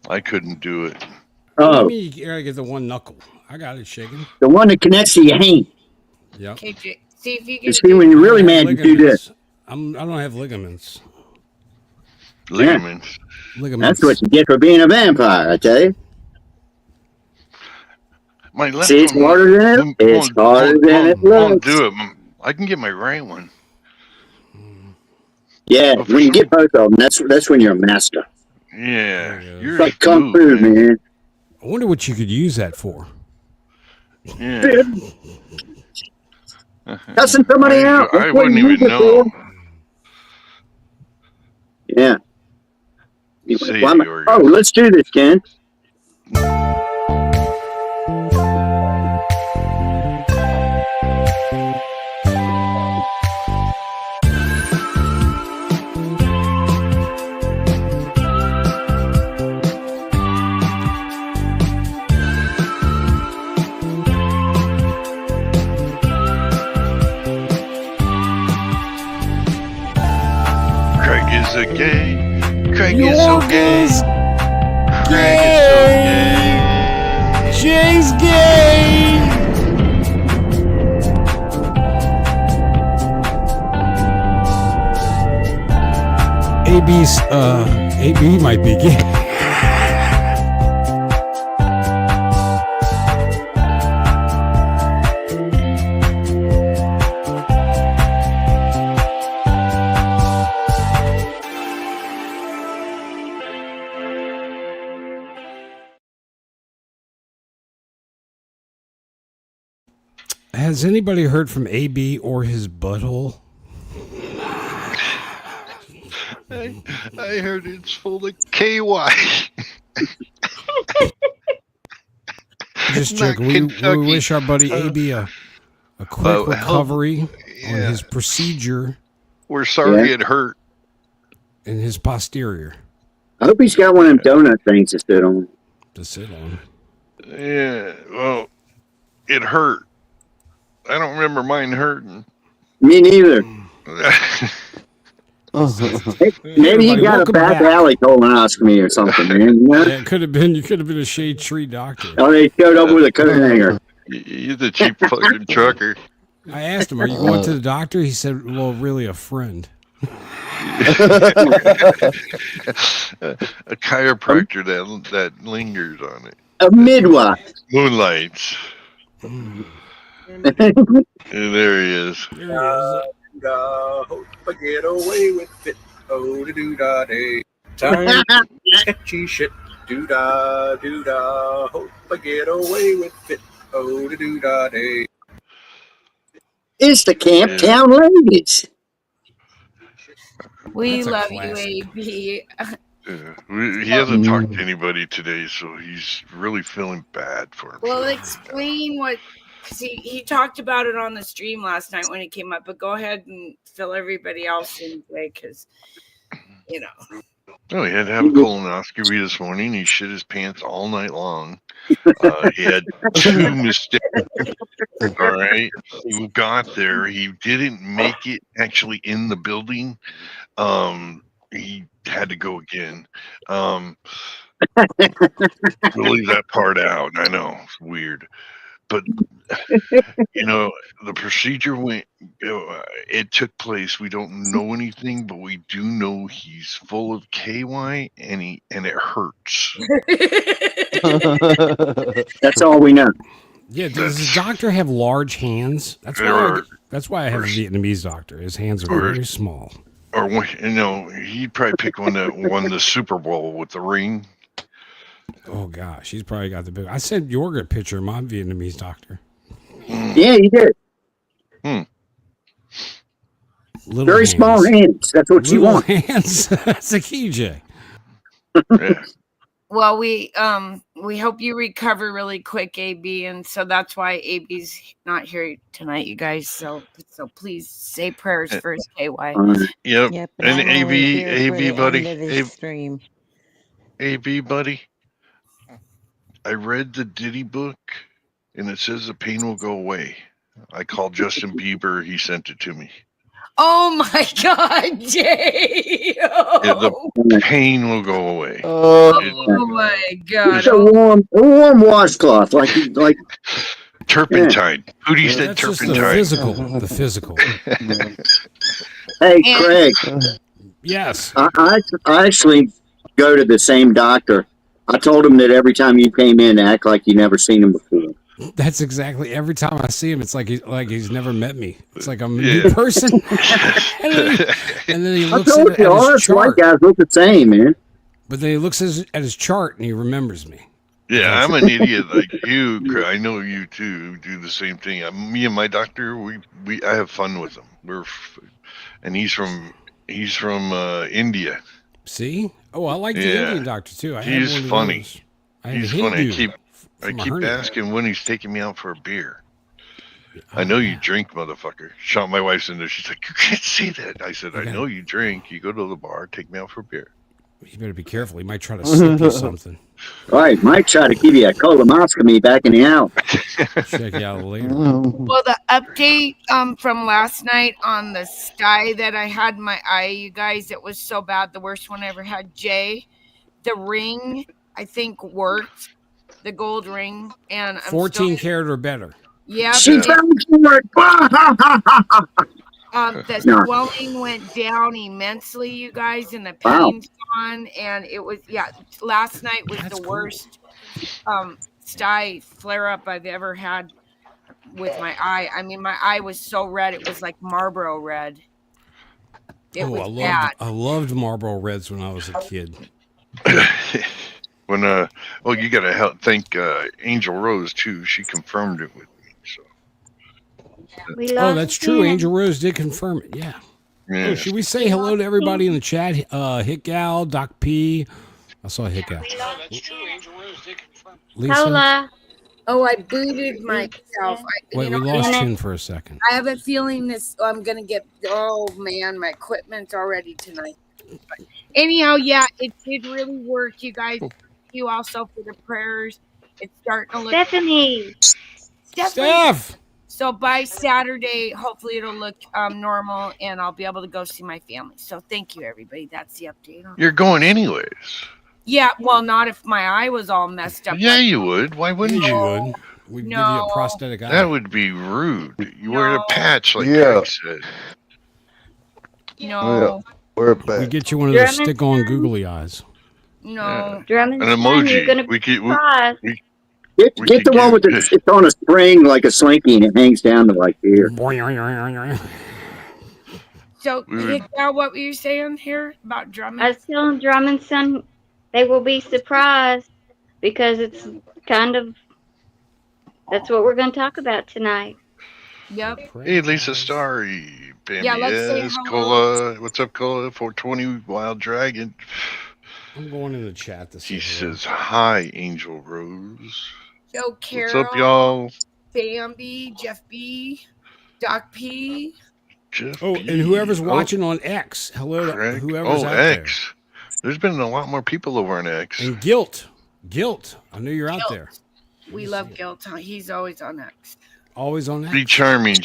I couldn't do it. What do you Oh, mean you gotta get the one knuckle? I got it shaking. the one that connects to your hand. Yep. Okay, see if you You can see, when do. you're I don't really have mad, you do this. ligaments. I don't have ligaments. Yeah, Ligaments. that's what Ligaments. you get for being a vampire, I tell you. My See, left it's one harder than it. It's won't, harder won't, than it won't, won't looks. do it. I can get my right one. Yeah, But for when you get some, both of them, that's when you're a master. There yeah, it It's goes. you're like kung smooth, fu, man. man. I wonder what you could use that for. Yeah. Cussing somebody out. That's I what wouldn't you use even it for. know. Yeah. Anyway, See why it, am I, oh, Yorgos. let's do this, Ken. Craig is a gay. Craig is so gay. Yorgos Craig is so gay. Jay's gay. AB might be gay. Has anybody heard from AB or his butthole? I heard it's full of KY. Just Not joking. We Kentucky. wish our buddy AB a quick recovery on Yeah. his procedure We're sorry Yeah. it hurt. in his posterior I hope he's got one of them donut things to sit on. to sit on. Yeah. Well, it hurt. I don't remember mine hurting. Me neither. Maybe he Everybody, got a welcome back back. alley colonoscopy or something, man. You know? Yeah, it could have been. You could have been a shade tree doctor. Oh, they showed up with a coat hanger. You're the cheap fucking trucker. I asked him, "Are you going to the doctor?" He said, "Well, really, a friend." A chiropractor that lingers on it. A midwife. Moonlights. There he is. There he is. Hope I get away with it. Oh, do da day. Time sketchy shit. Do da. Hope I get away with it. Oh, do da day. It's the Camp Town Ladies. We That's a love classic. you, AB. Yeah. He hasn't talked to anybody today, so he's really feeling bad for himself. Well, explain what. Because he talked about it on the stream last night when it came up, but go ahead and fill everybody else in, because, you know. Oh, he had to have a colonoscopy this morning. He shit his pants all night long. He had 2 mistakes. All right. He got there. He didn't make it actually in the building. He had to go again. We'll leave that part out. I know. It's weird. But, the procedure it took place. We don't know anything, but we do know he's full of KY and it hurts. That's all we know. Yeah, does the doctor have large hands? That's why I have a Vietnamese doctor. His hands are very small. Or he'd probably pick one that won the Super Bowl with the ring. Oh gosh, he's probably got the big. I sent Jorg a picture of my Vietnamese doctor. Yeah, you did. Little Very hands. small hands. That's what you Little want. hands. That's the key, Jay. Yeah. Well, we hope you recover really quick, AB, and so that's why AB's not here tonight, you guys. So please say prayers for his KY. Yep. But And I'm only here for AB the buddy, end of this stream. AB buddy. I read the Diddy book, and it says the pain will go away. I called Justin Bieber. He sent it to me. Oh my God, Jay! The pain will go away. Oh my God! It's a warm washcloth, like Turpentine. Hootie said That's just the turpentine. physical. The physical. Hey, And- Craig, Yes. I actually go to the same doctor. I told him that every time you came in, act like you never seen him before. That's exactly every time I see him. It's like he's never met me. It's like I'm a new person. and then he I looks told at you, all his us white chart. guys look the same, man. But then he looks at his chart and he remembers me. Yeah, I'm an idiot like you. I know you too do the same thing. Me and my doctor, I have fun with him. And he's from India. See? Oh, I like the Yeah. Indian doctor too. He's funny. He's funny. I from a keep hernia. asking when he's taking me out for a beer. I know you drink, motherfucker. Shot my wife's in there. She's like, you can't say that. I said, I know you drink. You go to the bar, take me out for a beer. You better be careful. He might try to slip you something. Right, might try to give you a colonoscopy back in the house. Check you out later. Well, the update from last night on the sty that I had in my eye, you guys, it was so bad. The worst one I ever had. Jay, the ring, I think worked. The gold ring, and I'm 14 karat or better. Yeah, She found for it. the swelling went down immensely, you guys, and the pain's gone. And it was last night was the worst sty flare up I've ever had with my eye. I mean, my eye was so red, it was like Marlboro red. I loved Marlboro Reds when I was a kid. When you gotta thank Angel Rose too. She confirmed it with me. So that's true. Angel Rose did confirm it. Yeah. Oh, should we say hello to everybody in the chat? Hit Gal, Doc P. I saw Hit Gal. That's true. Angel Rose did confirm. Lisa. Hola. Oh, I booted myself. Wait, we lost Chin for a second. I have a feeling I'm gonna get. Oh man, my equipment's already tonight. But anyhow, it did really work, you guys. Thank you also for the prayers. It's starting to look. Stephanie. Steph. So by Saturday, hopefully it'll look normal, and I'll be able to go see my family. So thank you, everybody. That's the update. You're going anyways. Yeah, well, not if my eye was all messed up. Yeah, you would. Why wouldn't you? Would. We'd give you a prosthetic eye. That would be rude. You wear a patch like Craig said. No. Wear a patch. We get you one of those stick-on googly eyes. No. Drummond, An emoji. you're gonna We could. Get the one with it's on a spring like a slinky and it hangs down to like here. So, what were you saying here about Drummond? I was telling Drummond's son they will be surprised because it's kind of that's what we're going to talk about tonight. Yep. Hey, Lisa Starry. Bambi let's say S. hello. Cola. What's up, Cola? 420 Wild Dragon. I'm going in the chat to see. He says, hi, Angel Rose. Joe Carroll. What's up, y'all? Bambi, Jeff B, Doc P. Jeff and whoever's watching on X. Hello to whoever's out X. There's been a lot more people over on X. And Guilt. I knew you're out there. We love Guilt. He's always on X. Always on X. Pretty charming.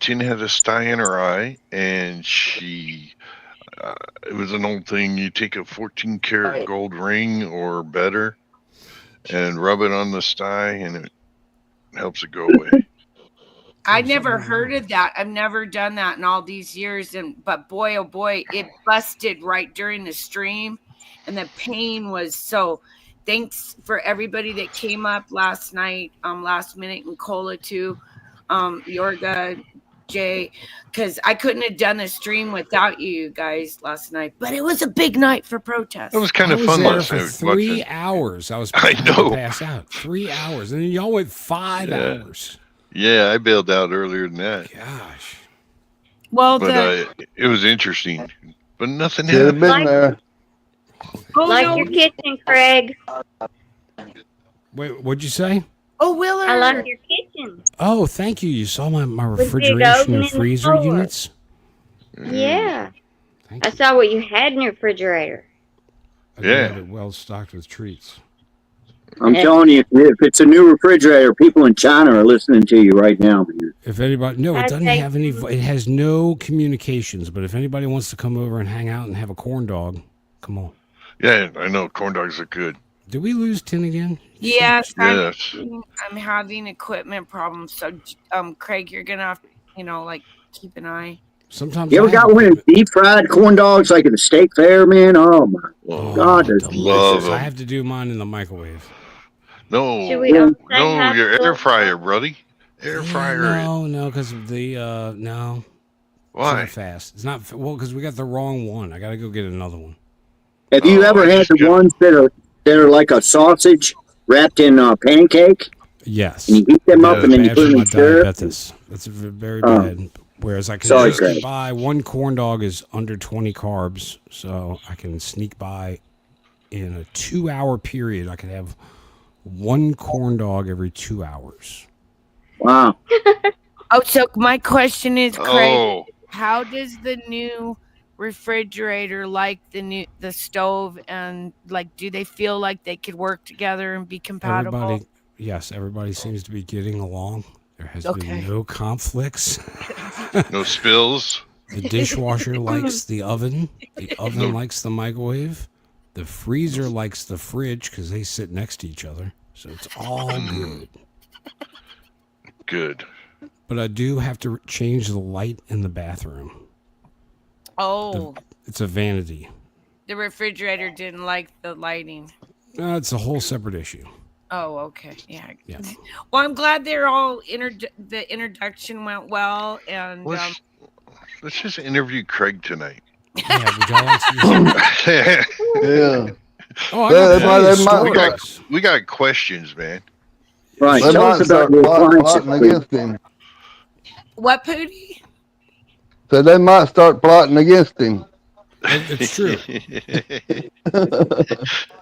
Tin had a sty in her eye, and it was an old thing. You take a 14 karat gold ring or better and rub it on the sty, and it helps it go away. I never heard of that. I've never done that in all these years. But boy, oh boy, it busted right during the stream. And the pain was so. Thanks for everybody that came up last night, last minute, and Cola too, Yorga, Jay, because I couldn't have done the stream without you guys last night. But it was a big night for protest. It was kind of fun last night. 3 hours. I was to pass out. 3 hours, and then y'all went 5 hours. Yeah, I bailed out earlier than that. Gosh. Well, it was interesting, but nothing Should have happened. been there. Like your kitchen, Craig. Wait, what'd you say? Oh, Willard. I like your kitchen. Oh, thank you. You saw my big refrigeration oven and in the freezer floor. units? Yeah. Thank I saw what you had in your refrigerator. I do have it well stocked with treats. I'm telling you, if it's a new refrigerator, people in China are listening to you right now, man. If anybody, no, it doesn't Okay. have any. It has no communications. But if anybody wants to come over and hang out and have a corn dog, come on. Yeah, I know corn dogs are good. Did we lose Tin again? Yes, Yes. I'm having equipment problems. So, Craig, you're gonna have to, like keep an eye. Sometimes You ever I have got one of deep fried corn dogs like at the steak fair, man? Oh my Oh, God, they're delicious. delicious. I have to do mine in the microwave. no, Should we all say no, happy your air birthday? fryer, buddy. Air fryer. No, because of the no. It's Why? not fast. It's not because we got the wrong one. I gotta go get another one. Have you Oh, ever I had just the got- ones that are like a sausage wrapped in pancake, Yes. and you heat them up That's and then you bad put for them my in syrup? diabetes. That's very bad. Whereas I can Sorry, just Craig. buy one corn dog is under 20 carbs, so I can sneak by in a 2-hour period. I can have one corn dog every 2 hours. Wow. Oh, so my question is, Craig, Oh, how does the new refrigerator like the stove, and like, do they feel like they could work together and be compatible? Everybody seems to be getting along. There has Okay. been no conflicts. no spills. The dishwasher likes the oven. The oven likes the microwave. The freezer likes the fridge because they sit next to each other. So it's all good. Good. But I do have to change the light in the bathroom. Oh, It's a vanity. the refrigerator didn't like the lighting. It's a whole separate issue. Oh, okay. Yeah. Yeah. Well, I'm glad they're all the introduction went well, and Let's just interview Craig tonight. Yeah, would y'all like to do Yeah. Oh, I got plenty of might- stories. we got questions, man. Right. They Tell might us about start your appliances, plotting please. against him. what, Pootie? So they might start plotting against him. It's true.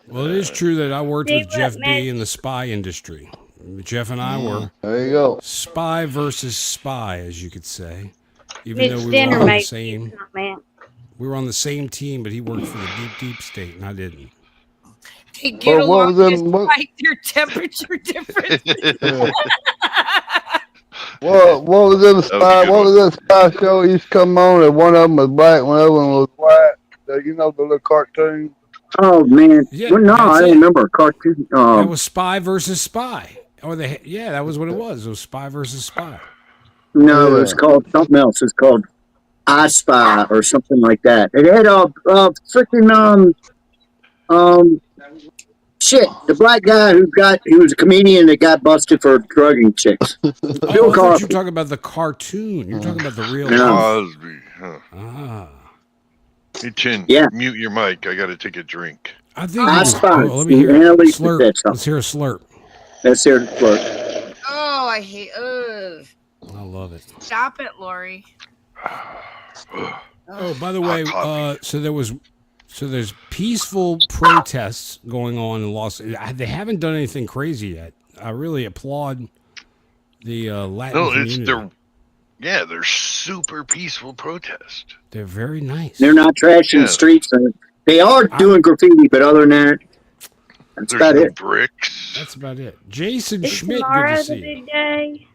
Well, it is true that I worked See with Jeff what B in the spy industry. Jeff and I were There you go. spy versus spy, as you could say. Even Mitch though we Dinner were on the made same, man. we were on the same team, but he worked for the deep state, and I didn't. They get Well, what along was them- what- despite their temperature difference. What was that That spy? was a good What was that spy show used to come on? And one of them was black, one of them was white. You know the little cartoon. Oh man. Yeah, Well, no, that's I don't it. remember a cartoon. That was spy versus spy. Or that was what it was. It was spy versus spy. No, it's called something else. It's called I Spy or something like that. It had freaking shit. The black guy he was a comedian that got busted for drugging chicks. Oh, I thought Cosby. you were talking about the cartoon. You're talking about the real No. life. Cosby. Huh. Ah. Hey, Chin, Yeah. mute your mic. I got to take a drink. I think I Spy. let me hear a Annalise slurp. said something. Let's hear a slurp. That's their flirt. Oh, I hate. Ugh. I love it. Stop it, Lori. Oh, by the way, coffee. so there's peaceful protests going on in Los. They haven't done anything crazy yet. I really applaud the Latin No, community. they're super peaceful protest. They're very nice. They're not trashing Yeah. the streets. They are doing graffiti, but other than that, that's There's about no it. bricks. That's about it. Jason Is Schmidt, good tomorrow to the see you. big day?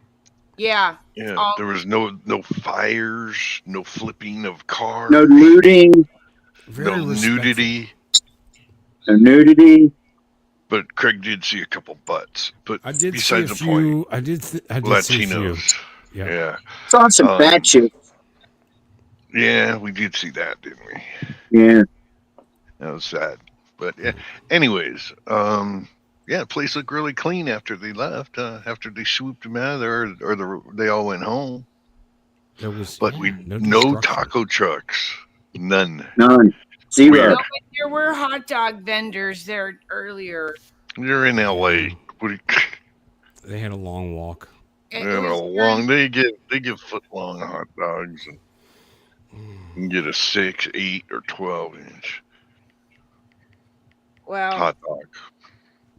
Yeah. Yeah, Oh. there was no fires, no flipping of cars, No looting, Very no respectful. nudity. no nudity. But Craig did see a couple butts. But I did see a besides the point, few. I did see a few. Latinos. Yeah. Yeah, Saw some fat shit. yeah, we did see that, didn't we? Yeah. That was sad. But yeah. Anyways, yeah, the place looked really clean after they left. After they swooped them out of there, they all went home. There was, But yeah, no destruction. taco trucks, none. None. Zero. Weird. No, but there were hot dog vendors there earlier. You're in LA. What do you, They had a long walk. It you know, was long they get foot long hot dogs, and you can get a 6, 8, or 12-inch well, hot dog.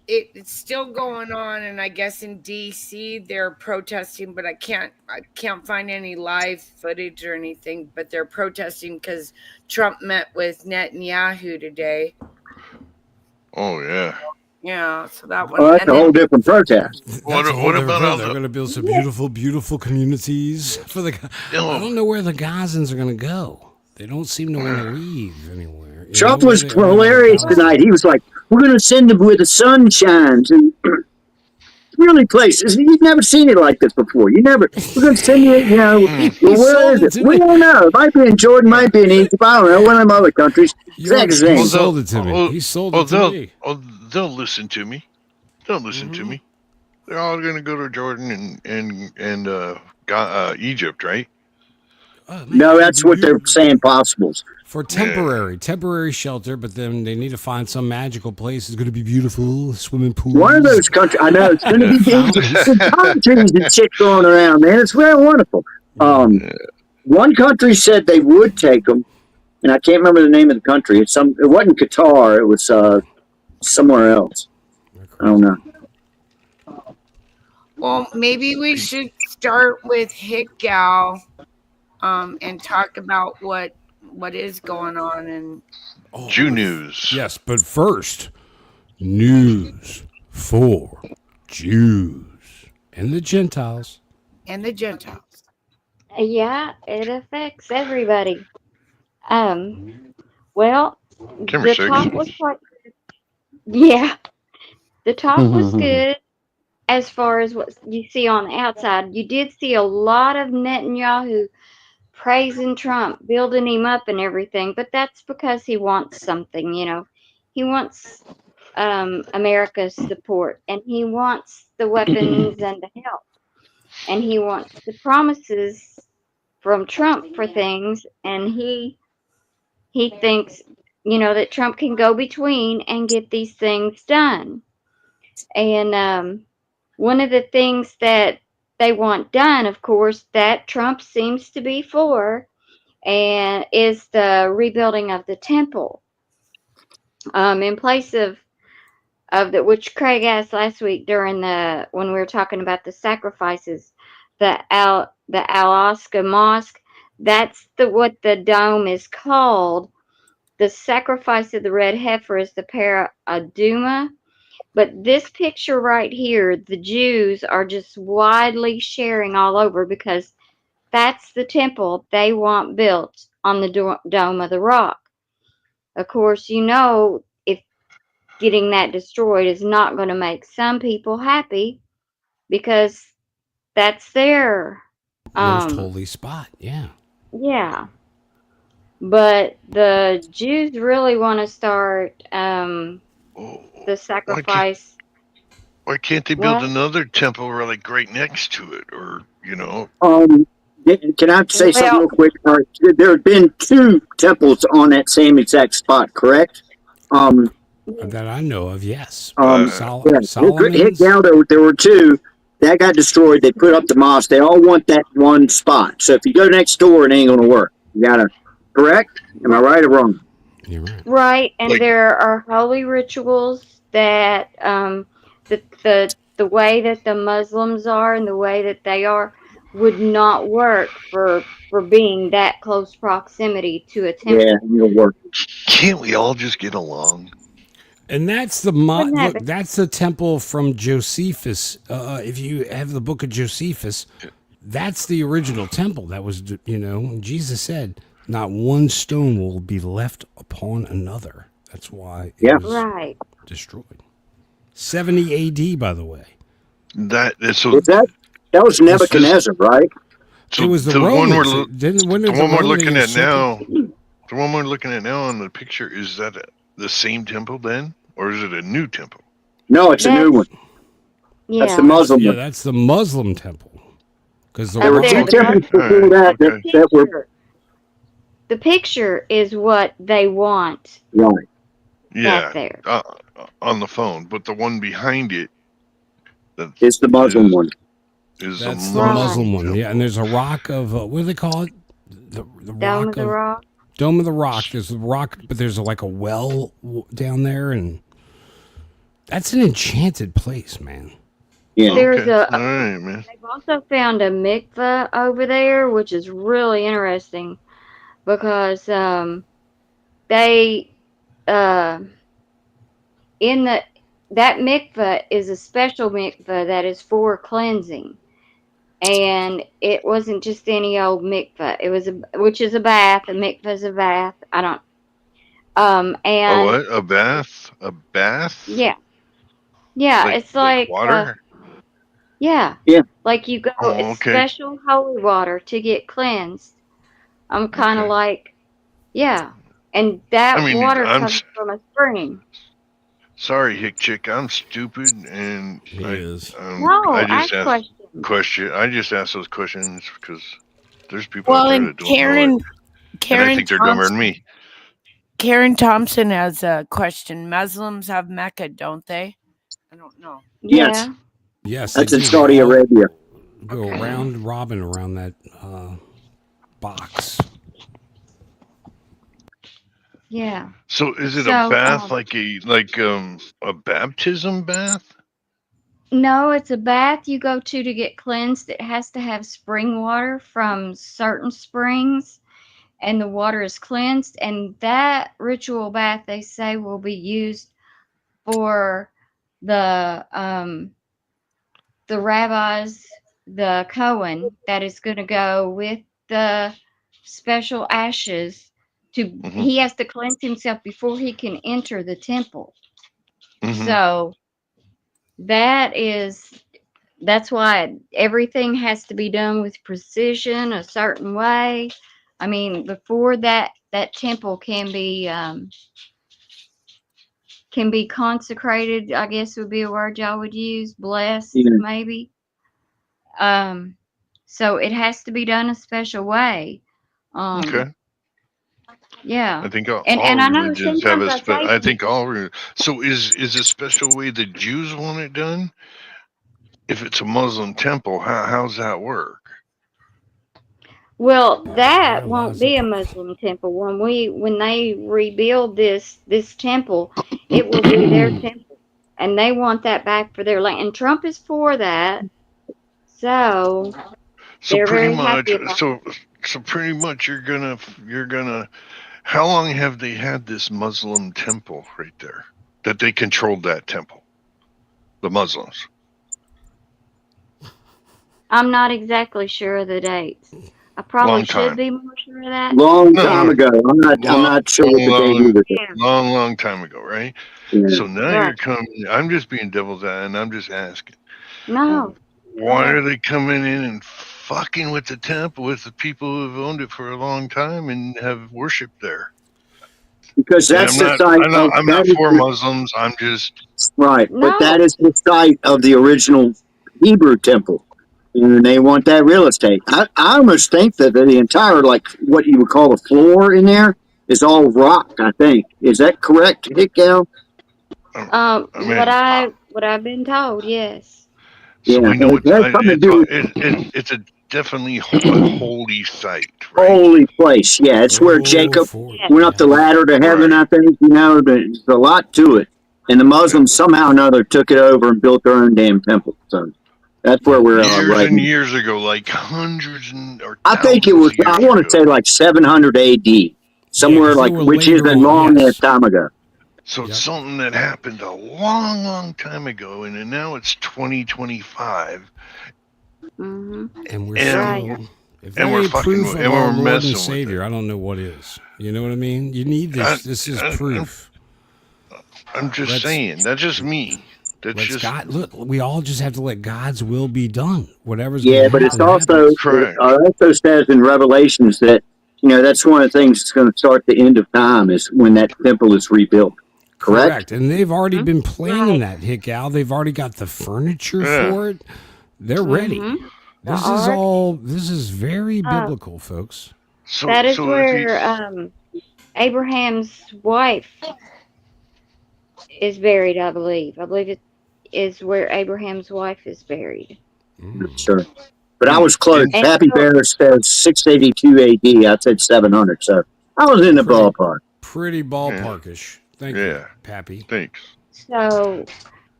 it's still going on, and I guess in DC they're protesting, but I can't find any live footage or anything. But they're protesting because Trump met with Netanyahu today. Oh yeah, Yeah, so that one. Well, that's And a whole then different protest. That's What- a whole what different about thing. all They're the- going to build some beautiful, beautiful communities for the. I Oh, don't know where the Gazans are going to go. They don't seem to want to leave anywhere. You Trump know, was they already have hilarious Palestine. tonight. He was like, "We're going to send them where the sun shines." And really places you've never seen it like this before. You never. We're going to send you. You know, He well, where sold is it it? to We me. don't know. It might be in Jordan. Might be in Egypt. I don't know. One of them other countries. You already Exact he same. sold it to me. He sold it to me. they'll listen to me. They'll listen to me. They're all going to go to Jordan and Egypt, right? Oh, man, No, it would that's be what they're beautiful. saying. Possibles. For temporary shelter, but then they need to find some magical place. It's going to be beautiful, swimming pools. One of those countries. I know it's going to be Fountains. some palm trees and shit going around, man. It's very wonderful. One country said they would take them, and I can't remember the name of the country. It wasn't Qatar. It was somewhere else. I don't know. well, maybe we should start with Hit Gal, and talk about what is going on. And Jew news. Yes, but first, news for Jews and the Gentiles. the Gentiles. Yeah, it affects everybody. Well, Camera the six. talk was quite. Yeah, the talk was good as far as what you see on the outside. You did see a lot of Netanyahu praising Trump, building him up and everything, but that's because he wants something, you know. He wants America's support, and he wants the weapons and the help, and he wants the promises from Trump for things, and he thinks, you know, that Trump can go between and get these things done. And one of the things that they want done, of course, that Trump seems to be for, and is the rebuilding of the temple. In place of the, which Craig asked last week during when we were talking about the sacrifices, the Al-Aqsa Mosque. That's what the dome is called. The sacrifice of the red heifer is the Paraduma. But this picture right here, the Jews are just widely sharing all over because that's the temple they want built on the Dome of the Rock. Of course, you know, if getting that destroyed is not going to make some people happy because that's their Most holy spot, yeah. Yeah. But the Jews really want to start the sacrifice. Why can't they build What? another temple like right next to it, or you know? Can I say something Well- real quick? There have been two temples on that same exact spot, correct? That I know of, yes. Yeah, Solomon's. Hit down, there were two that got destroyed. They put up the mosque. They all want that one spot. So if you go next door, it ain't going to work. You got to, correct? Am I right or wrong? You're right. Right, and Like- there are holy rituals that the way that the Muslims are and the way that they are would not work for being that close proximity to a temple. Yeah, it'll work. Can't we all just get along? And that's the Wouldn't that look. be- That's the temple from Josephus. If you have the book of Josephus, that's the original temple. That was, you know, Jesus said, "Not one stone will be left upon another." That's why it was Right. destroyed. 70 A.D. By the way, That Was Nebuchadnezzar, right? it was the one Romans. we're The the one we're Romans, looking they at now. usurped The one we're looking at now on the picture, is that the same temple then, or is it a new temple? No, it's a new one. Yeah. That's the Muslim Yeah, one. that's the Muslim temple. Because the There were Up there, two the temples before Alright, that okay. that were The picture is what they want right. Yeah, back there. on the phone, but the one behind it, It's the Muslim one. is that's a the Right. Muslim one. temple. Yeah, and there's a rock of what do they call it? The Dome rock of the Rock. Dome of the Rock. There's the rock, but there's like a well down there, and that's an enchanted place, man. Yeah. There's Okay. a All right, man. They've also found a mikveh over there, which is really interesting because they in that mikveh is a special mikveh that is for cleansing. And it wasn't just any old mikveh. It was which is a bath. A mikveh is a bath. I don't. A And what? A bath? A bath? yeah, yeah. It's Like like water? yeah, Yeah. like you go. Oh, It's okay. special holy water to get cleansed. I'm kind of Okay. like yeah, and I that mean, water comes from a spring. sorry, hick chick. I'm stupid, and He is. I No, just ask ask questions. I just ask those questions because there's people out Well, there and that don't know it, and I Karen think they're dumber than Thompson, me. Karen Thompson has a question. Muslims have Mecca, don't they? I don't know. Yes. Yeah, Yes, they That's in do. They Saudi all Arabia. go Okay. round robin around that box. yeah. So, is it a So bath like a baptism bath? no, it's a bath you go to get cleansed. It has to have spring water from certain springs, and the water is cleansed. And that ritual bath, they say, will be used for the rabbis, the Cohen, that is going to go with the special ashes. Mm-hmm. He has to cleanse himself before he can enter the temple. Mm-hmm. So that's why everything has to be done with precision, a certain way. I mean, before that temple can be consecrated, I guess would be a word y'all would use, blessed Yeah. maybe. So it has to be done a special way. Okay. Yeah. I think And all I know religions have sometimes a I say I think people, so. Is a special way the Jews want it done? If it's a Muslim temple, how's that work? well, They're that won't allowed to be a Muslim temple. When they rebuild this temple, it will be their temple. And they want that back for their land. And Trump is for that. So So they're pretty very much, happy about so pretty much, you're gonna. How long have they had this Muslim temple right there? That they controlled that temple, the Muslims. I'm not exactly sure of the dates. I probably Long should time. be more sure of that. Long No, time no, ago. I'm long, not sure what the date long, either. Yeah. long time ago, right? Yeah. So now Right. you're coming. I'm just being devil's advocate, and I'm just asking. No. Go Why ahead. are they coming in and fucking with the temple with the people who've owned it for a long time and have worshipped there? Because And that's the site of I'm that not is for the, Muslims. I'm just right, but that No. is the site of the original Hebrew temple. And they want that real estate. I almost think that the entire, like what you would call the floor in there, is all rock. I think is that correct, Hick Gal? I mean, What I've been told, yes. so Yeah, we know it has something to do with it's a definitely a holy site, right? holy place. Yeah, it's where Oh, Jacob for Yes. went up the yeah. ladder to heaven. Right. I think there's a lot to it, and the Yeah. Muslims somehow or another took it over and built their own damn temple. So that's where Yep. we're Years right and now. years ago, like hundreds or I think it thousands was. of I years want to ago. say like 700 A.D. Yeah, Somewhere because they like, were which is later a on. long ass Yes. time ago. So it's Yep. something that happened a long time ago, and then now it's 2025, Mm-hmm. And we're and Right. still. If that and we're ain't fucking proof of and our we're Lord and messing with it. Savior, I don't know what is. You know what I mean? You need I, this. This is I'm, proof. I'm just Let's saying. That's just me. That's let's just God look. We all just have to let God's will be done. Whatever's going to Yeah, but it's happen also happens. it correct. also says in Revelations that that's one of the things that's going to start the end of time is when that temple is rebuilt. Correct? Correct. And they've already been planning Right. that, Hick Al. They've already got the furniture Yeah. for it. They're ready. Mm-hmm. The This is ark. all. This is very Uh, biblical, folks. that is So if you where Abraham's wife is buried, I believe. I believe it is where Abraham's wife is buried. Sure. But I in was close. in And Pappy so, Bear says 682 AD. I said 700. So I was in the Pretty, ballpark. pretty yeah ballparkish. Thank you, yeah Pappy. thanks. so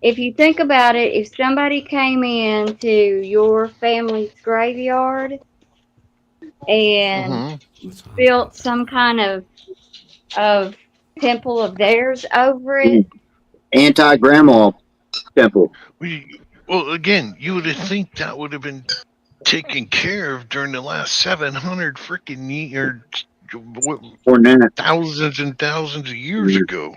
if you think about it, if somebody came into your family's graveyard and Mm-hmm. That's what I was built about to. some kind of temple of theirs over Mm. it, anti-grandma temple. Well, again, you would think that would have been taken care of during the last 700 freaking years, Or that. thousands and thousands of years ago.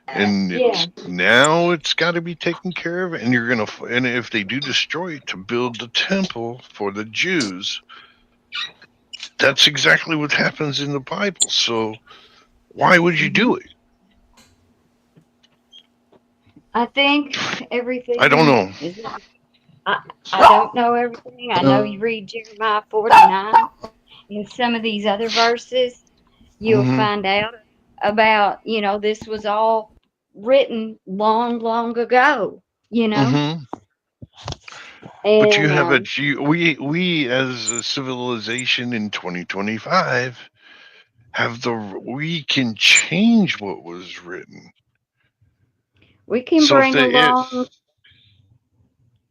And Yeah. it's got to be taken care of, and and if they do destroy it to build the temple for the Jews, that's exactly what happens in the Bible. So why would you do it? I think I don't everything know. is. I don't know everything. I know you read Jeremiah 49 and some of these other verses, you'll Hmm. find out about, this was all written long, long ago, you know? Hmm. But you And have we as a civilization in 2025 we can change what was written. we can So bring along,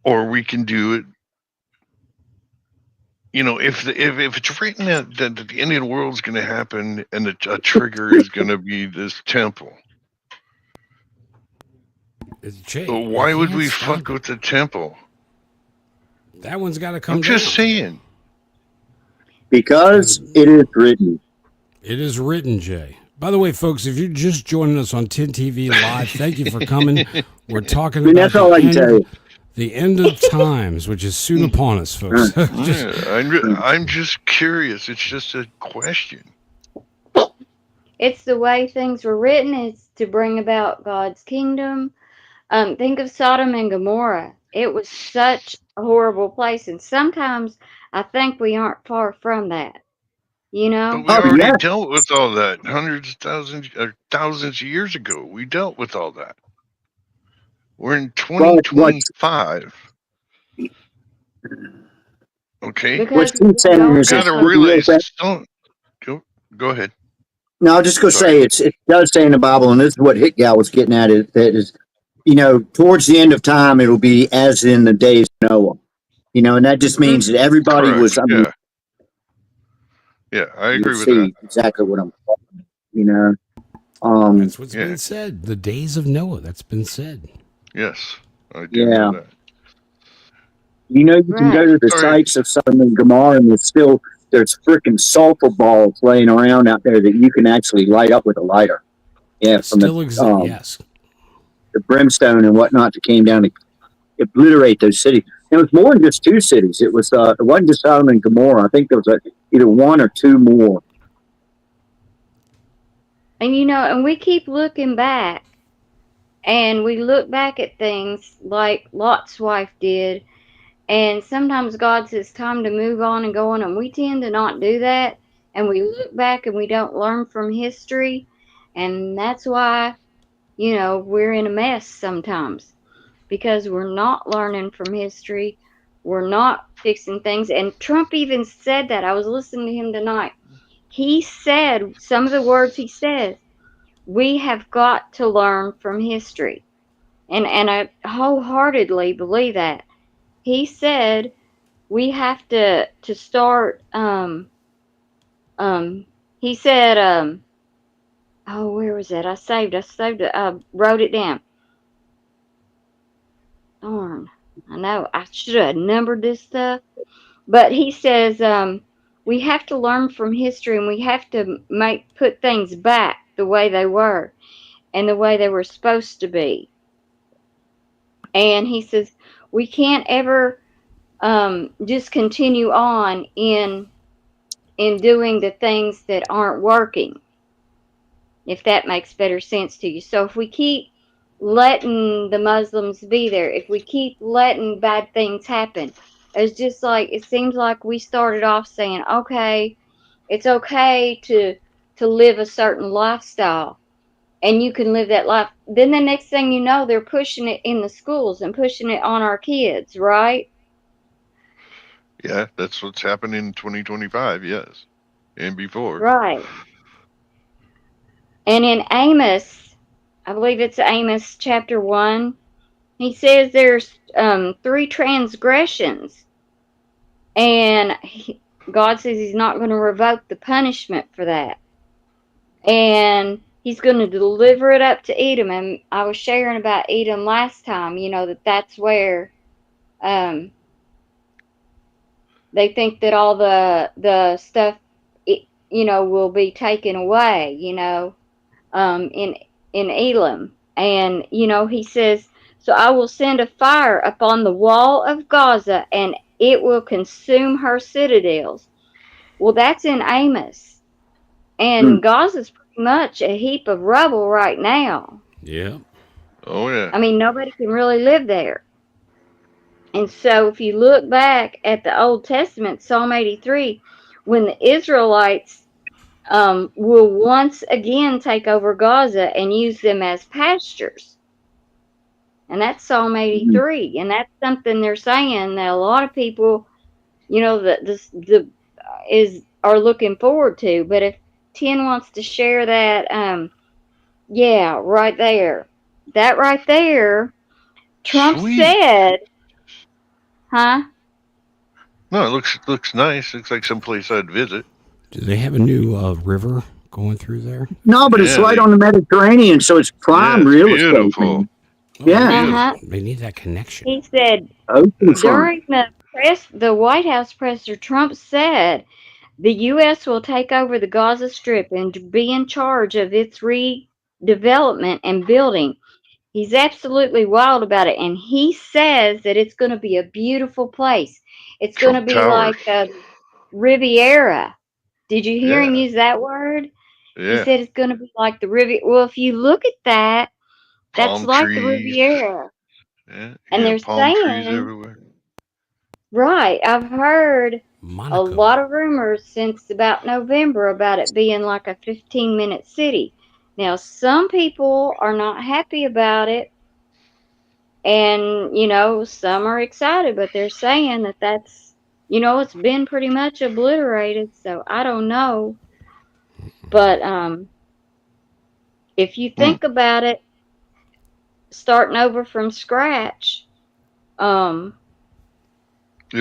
or we can do it. If it's written that the end of the world is going to happen and a trigger is going to be this temple, Jay, you why would can't we stop fuck it. with the temple? That one's got to I'm come just down. saying. Because it is written. It is written, Jay. By the way, folks, if you're just joining us on TinTV Live, thank you for coming. We're talking I mean, about that's all I can tell you. the end of times, which is soon upon us, folks. I'm just curious. It's just a question. it's the way things were written, it's to bring about God's kingdom. Think of Sodom and Gomorrah. It was such a horrible place. And sometimes I think we aren't far from that, you But know? we Oh, already yeah. dealt with all that hundreds of thousands of years ago. We dealt with all that. We're in Well, 2025. Okay, what Because she's we saying you don't is got it's to know. real realize bad. go ahead. No, I'll just go Sorry. say it does say in the Bible, and this is what Hit Gal was getting at, that is, towards the end of time, it'll be as in the days of Noah. And that just means that everybody Correct. was, I mean, Yeah, I you'll agree with that. see exactly what I'm talking, you know. That's what's Yeah. been said. The days of Noah, that's been said. Yes, I do Yeah. know that. You can Right. go to the Sorry. sites of Sodom and Gomorrah, and there's freaking sulfur balls laying around out there that you can actually light up with a lighter. Yeah, from Still exists, yes. the brimstone and whatnot that came down to obliterate those cities. And it was more than just two cities. It wasn't just Sodom and Gomorrah. I think there was either one or two more. And and we keep looking back, and we look back at things like Lot's wife did, and sometimes God says time to move on and go on, and we tend to not do that, and we look back and we don't learn from history, and that's why, we're in a mess sometimes, because we're not learning from history, we're not fixing things, and Trump even said that. I was listening to him tonight. He said, some of the words he says, we have got to learn from history. And I wholeheartedly believe that. He said we have to start he said oh, where was it? I saved it. I wrote it down. Darn. I know I should have numbered this stuff. But he says we have to learn from history, and we have to put things back the way they were and the way they were supposed to be. And he says we can't ever just continue on in doing the things that aren't working, if that makes better sense to you. So if we keep letting the Muslims be there, if we keep letting bad things happen, it's just like, it seems like we started off saying, okay, it's okay to live a certain lifestyle, and you can live that life. Then the next thing you know, they're pushing it in the schools and pushing it on our kids, right? Yeah, that's what's happening in 2025. Yes, and before. Right. And in Amos, I believe it's Amos chapter 1, he says there's 3 transgressions. And God says he's not going to revoke the punishment for that. And he's going to deliver it up to Edom. And I was sharing about Edom last time, that's where they think that all the stuff, will be taken away, in Elam. And, he says, so I will send a fire upon the wall of Gaza, and it will consume her citadels. Well, that's in Amos. And Gaza's pretty much a heap of rubble right now. Yeah. Oh yeah. I mean, nobody can really live there. And so if you look back at the Old Testament, Psalm 83, when the Israelites will once again take over Gaza and use them as pastures. And that's Psalm 83. And that's something they're saying that a lot of people, are looking forward to. But if Tin wants to share that, yeah, right there. That right there, Trump Sweet. said, huh? No, it looks nice. Looks like someplace I'd visit. Do they have a new river going through there? No, but it's right on the Mediterranean, so it's prime real estate. Beautiful. Man. Yeah. Uh-huh. They need that connection. He said during the White House presser, Trump said the U.S. will take over the Gaza Strip and be in charge of its redevelopment and building. He's absolutely wild about it, and he says that it's going to be a beautiful place. It's going to be like a Riviera. Did you hear him use that word? Yeah. He said it's going to be like the Riviera. Well, if you look at that, that's palm like trees. the Riviera. Yeah. And they're palm saying, trees everywhere. Right. I've heard Monaco. a lot of rumors since about November about it being like a 15-minute city. Now, some people are not happy about it. And, some are excited, but they're saying that that's, it's been pretty much obliterated. So I don't know. But if you think about it, starting over from scratch, it'll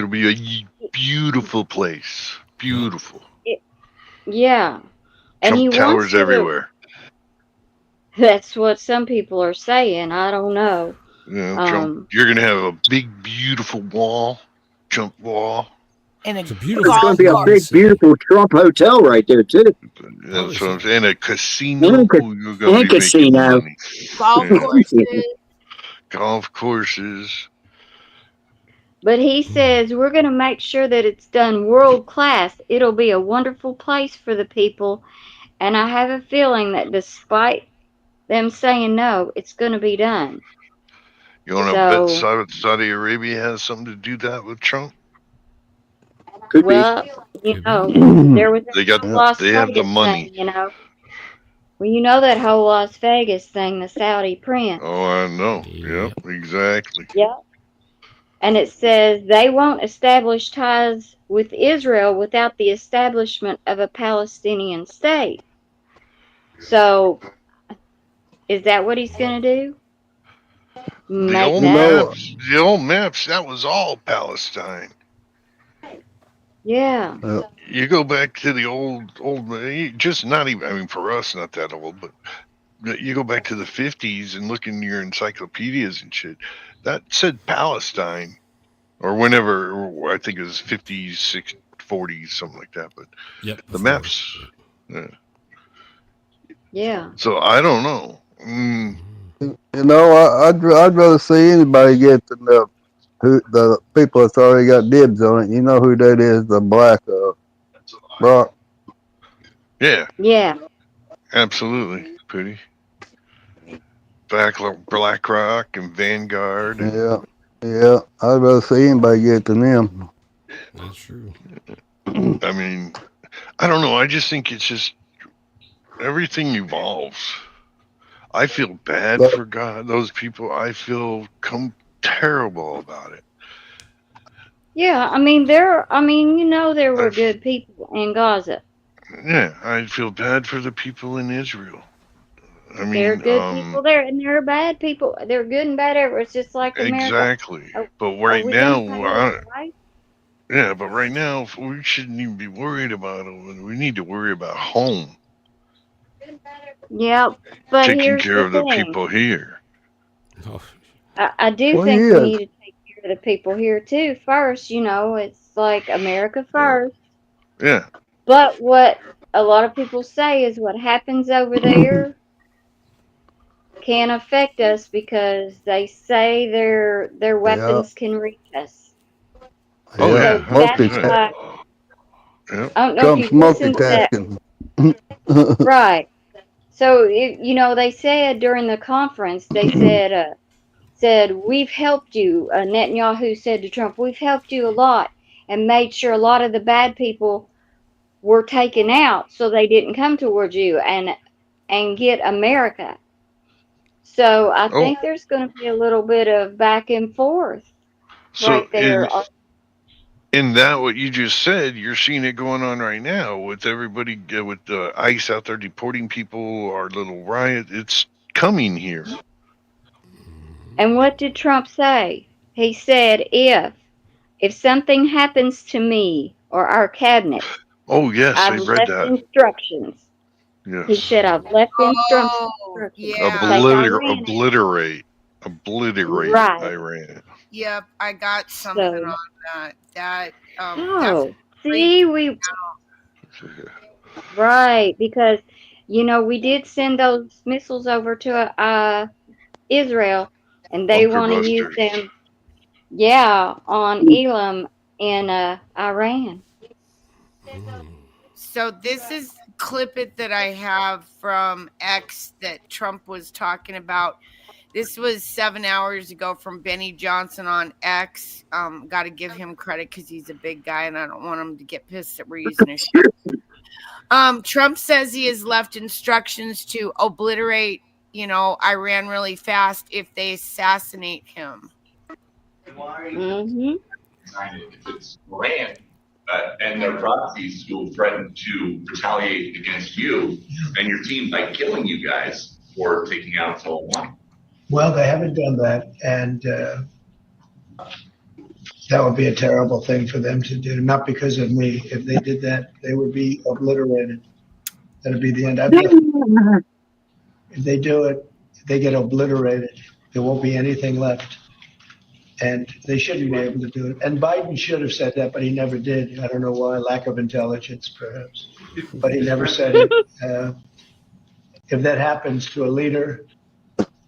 be a beautiful place. Beautiful. Yeah. And Trump towers everywhere. That's what some people are saying. I don't know. Trump, you're going to have a big, beautiful wall, Trump wall. And it's going to be a big, beautiful Trump hotel right there, too. That's what I'm saying. And a casino. And you're going to be casino. making money. Golf courses. But he says, we're going to make sure that it's done world class. It'll be a wonderful place for the people. And I have a feeling that despite them saying no, it's going to be done. You want to bet Saudi Arabia has something to do that with Trump? Could be. There was they have the money. Thing, Well, you know that whole Las Vegas thing, the Saudi prince. Oh, I know. Yep, exactly. Yep. And it says they won't establish ties with Israel without the establishment of a Palestinian state. So, is that what he's going to do? The old maps, that was all Palestine. Yeah. You go back to the old, just not even, I mean, for us, not that old, but you go back to the 50s and look in your encyclopedias and shit, that said Palestine, or whenever, I think it was 50s, 60s, 40s, something like that, but the maps, yeah. So I don't know. I'd rather see anybody get the people that's already got dibs on it. You know who that is? The Black Rock. Yeah. Yeah. Absolutely, Pooty. Black Rock and Vanguard. Yeah. I'd rather see anybody get than them. That's true. I mean, I don't know. I just think it's just everything evolves. I feel bad for those people. I feel terrible about it. Yeah, I mean there were good people in Gaza. Yeah, I feel bad for the people in Israel. I mean, there are good people there, and there are bad people. There are good and bad everywhere. It's just like America. Exactly. But right now, but right now we shouldn't even be worried about it. We need to worry about home. Yep. But taking here's care the of the thing. people here. Oh, I do Well, think he we is. need to take care of the people here too. First, it's like America Yeah. first. Yeah. But what a lot of people say is what happens over there can affect us because they say their Yeah, weapons can reach us. Oh yeah. So yeah. that's 100%. why 100%. Yeah. I don't know if Trump's you've listened to that. multitasking. Right. So they said during the conference, they said we've helped you. Netanyahu said to Trump, "We've helped you a lot and made sure a lot of the bad people were taken out, so they didn't come towards you and get America." So I Oh, think there's going to be a little bit of back and forth so right there. in that what you just said, you're seeing it going on right now with everybody with the ICE out there deporting people, our little riot. It's coming here. And what did Trump say? He said, if something happens to me or our cabinet, Oh yes, I I've read left that. instructions. He Yes. said, I've left instructions Oh, to yeah. take Iran out. Obliterate Right. Iran. Yep, I got something So, on that. That's oh, great. see, right, because, we did send those missiles over to Israel, and they Bunker want to use busters. them, yeah, on Elam in Iran. So this is clip it that I have from X that Trump was talking about. This was 7 hours ago from Benny Johnson on X. Got to give him credit because he's a big guy, and I don't want him to get pissed that we're using his shit. Trump says he has left instructions to obliterate, Iran really fast if they assassinate him. Mm-hmm. If it's Iran and their proxies who will threaten to retaliate against you and your team by killing you guys for taking out Soleimani. Well, they haven't done that, and that would be a terrible thing for them to do. Not because of me. If they did that, they would be obliterated. That'd be the end. If they do it, if they get obliterated. There won't be anything left. And they shouldn't be able to do it. And Biden should have said that, but he never did. I don't know why, lack of intelligence, perhaps. But he never said it. If that happens to a leader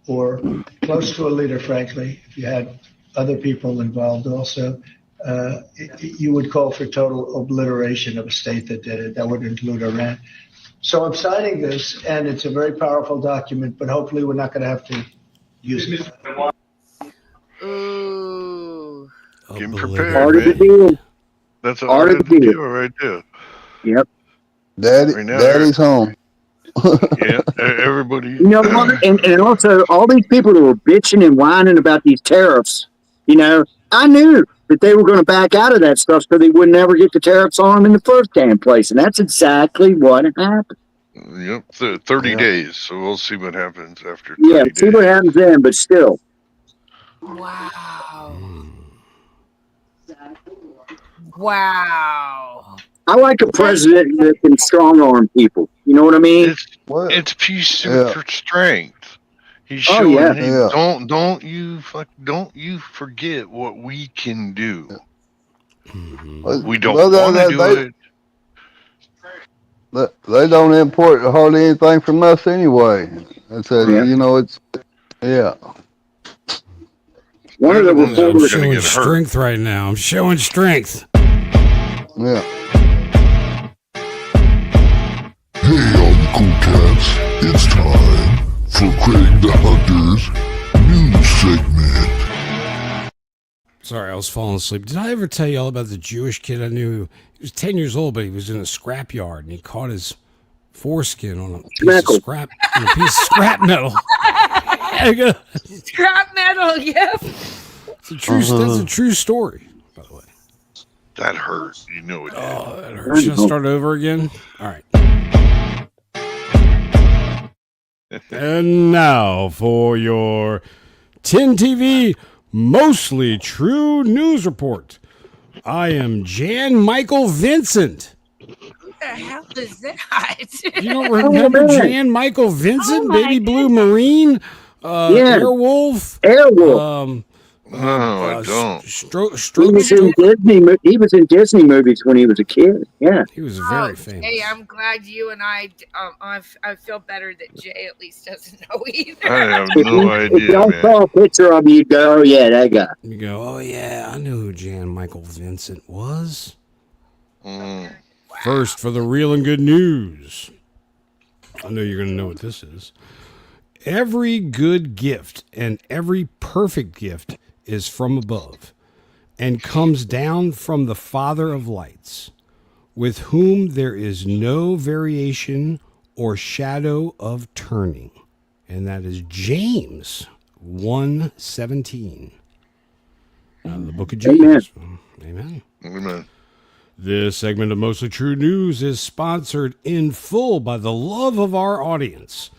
or close to a leader, frankly, if you had other people involved also, you would call for total obliteration of a state that did it. That would include Iran. So I'm signing this, and it's a very powerful document, but hopefully we're not going to have to use it. Ooh. Getting Obliterate. prepared, Part of the man. deal. That's the Part art of of the the deal. deal right there. Yep. Right now, Daddy's home. yeah, everybody. You know what? And also, all these people that were bitching and whining about these tariffs, I knew that they were going to back out of that stuff so they would never get the tariffs on them in the first damn place. And that's exactly what happened. Yep, 30 Yeah. days. So we'll see what happens after 30 Yeah, days. see what happens then, but still. Wow. Wow. I like a president that can strong arm people. You know what I mean? It's peace Yeah. for strength. He's Oh, showing, yeah. hey, Yeah. don't you forget what we can do. We don't want to do it. They don't import hardly anything from us anyway. It's it's One of the They're the ones who I'm are reporters. going showing to get hurt. strength right now. I'm showing strength. yeah. Hey, all you cool cats, it's time for Craig the Hunter's news segment. Sorry, I was falling asleep. Did I ever tell you all about the Jewish kid I knew? He was 10 years old, but he was in a scrap yard and he caught his foreskin on a piece of scrap metal. Scrap metal, yep. That's a true story, by the way. That hurt. You know it did. Oh, that hurt. Should I start over again? All right. And now for your TinTV Mostly True News Report. I am Jan Michael Vincent. the hell is that? You don't remember Jan Michael Vincent, Oh, my Baby Blue Marine, Yeah. Airwolf? Airwolf. No, I don't. He was in Disney movies when he was a kid. Yeah. He was very famous. Hey, I'm glad you and I feel better that Jay at least doesn't know either. I have If no you idea, don't man. saw a picture of him, you go, oh, yeah, that guy. You go, oh yeah, I knew who Jan Michael Vincent was. Mm. First, for the real and good news. I know you're going to know what this is. Every good gift and every perfect gift is from above and comes down from the Father of lights, with whom there is no variation or shadow of turning. And that is James 1:17. Out of the book of James. Amen. Amen. This segment of Mostly True News is sponsored in full by the love of our audience.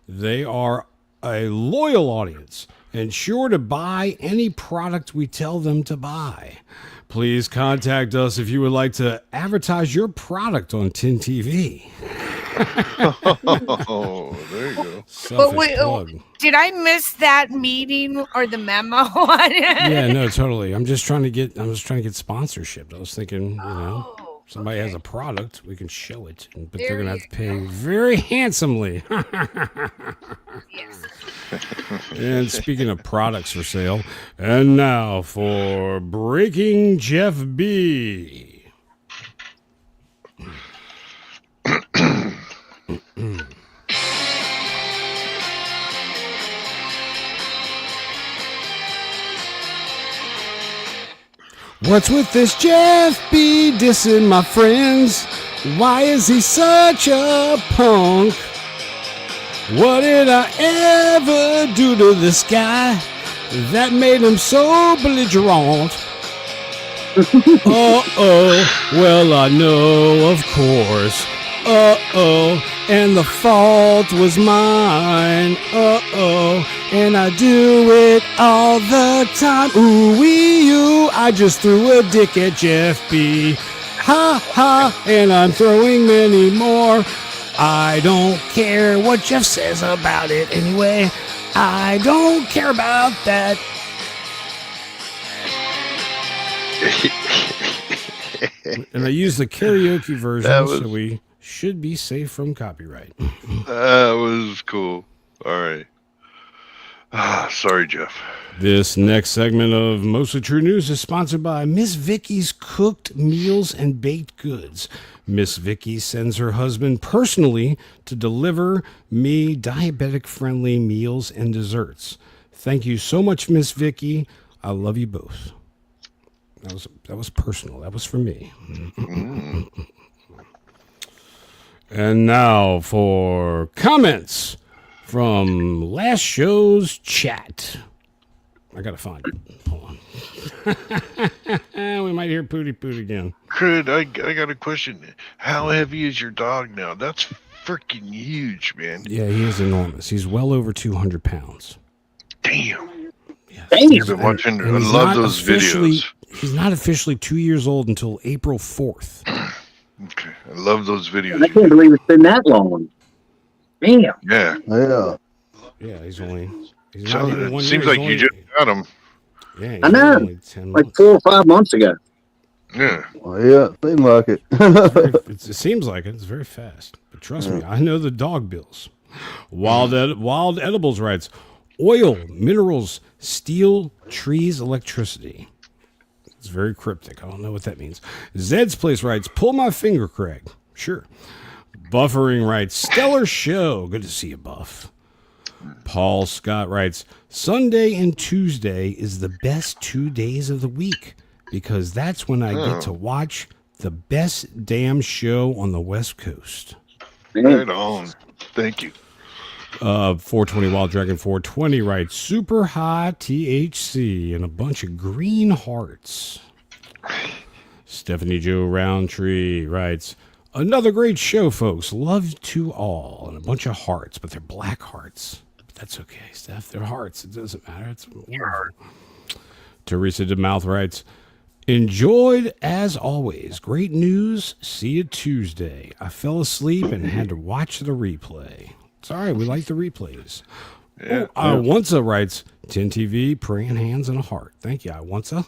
They are a loyal audience and sure to buy any product we tell them to buy. Please contact us if you would like to advertise your product on TinTV. Oh, there you go. But wait, did I miss that meeting or the memo? Yeah, no, totally. I'm just trying to get sponsorship. I was thinking, somebody has a product, we can show it, but they're gonna have to pay very handsomely. Yes. And speaking of products for sale, and now for Breaking Jeff B. What's with this Jeff B dissing my friends? Why is he such a punk? What did I ever do to this guy that made him so belligerent? Uh-oh, well I know, of course. Uh-oh, and the fault was mine. Uh-oh, and I do it all the time. Ooh-wee, you, I just threw a dick at Jeff B. Ha ha, and I'm throwing many more. I don't care what Jeff says about it anyway. I don't care about that. And I use the karaoke version, so we should be safe from copyright. That was cool. All right. Sorry, Jeff. This next segment of Mostly True News is sponsored by Miss Vicky's Cooked Meals and Baked Goods. Miss Vicky sends her husband personally to deliver me diabetic-friendly meals and desserts. Thank you so much, Miss Vicky. I love you both. That was personal. That was for me. And now for comments from last show's chat. I gotta find it. Hold on. We might hear Pooty Poot again. Crid, I got a question. How heavy is your dog now? That's freaking huge, man. Yeah, he is enormous. He's well over 200 pounds. Damn. Yes. I've been watching. I love those videos. He's not officially 2 years old until April 4th. Okay, I love those videos. I can't believe it's been that long. Damn. Yeah. Yeah. Yeah, he's only. He's So, not even it 1 seems year. like you just got him. Yeah, he's I know. only 10 Like months. 4 or 5 months ago. Yeah. Well, yeah, seemed like it. It seems like it. It's very fast. But trust me, I know the dog bills. Wild Edibles writes, oil, minerals, steel, trees, electricity. It's very cryptic. I don't know what that means. Zed's Place writes, pull my finger, Craig. Sure. Buffering writes, stellar show. Good to see you, Buff. Paul Scott writes, Sunday and Tuesday is the best 2 days of the week because that's when I get to watch the best damn show on the West Coast. Right on. Thank you. 420 Wild Dragon 420 writes, super high THC and a bunch of green hearts. Stephanie Jo Roundtree writes, another great show, folks. Love to all. And a bunch of hearts, but they're black hearts. But that's okay, Steph. They're hearts. It doesn't matter. It's wonderful. Teresa DeMouth writes, Enjoyed as always. Great news. See you Tuesday. I fell asleep and had to watch the replay. It's all right. We like the replays. Yeah. Once writes, TinTV, praying hands and a heart. Thank you, Iwansa.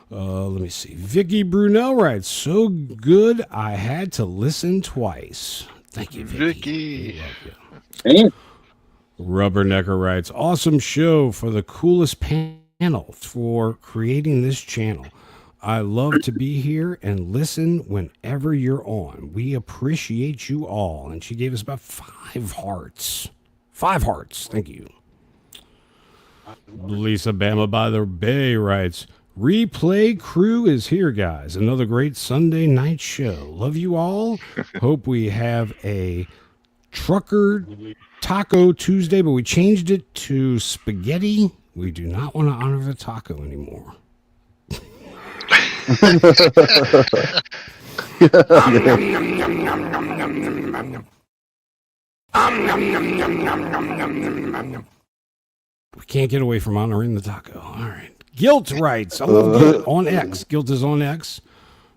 Let me see. Vicky Brunel writes, so good I had to listen twice. Thank you, Vicky. We love you. Man, Rubbernecker writes, awesome show for the coolest panel for creating this channel. I love to be here and listen whenever you're on. We appreciate you all. And she gave us about 5 hearts. 5 hearts. Thank you. Lisa Bama by the Bay writes, replay crew is here, guys. Another great Sunday night show. Love you all. Hope we have a trucker taco Tuesday, but we changed it to spaghetti. We do not want to honor the taco anymore. We can't get away from honoring the taco. All right. Guilt writes, I love Guilt on X. Guilt is on X.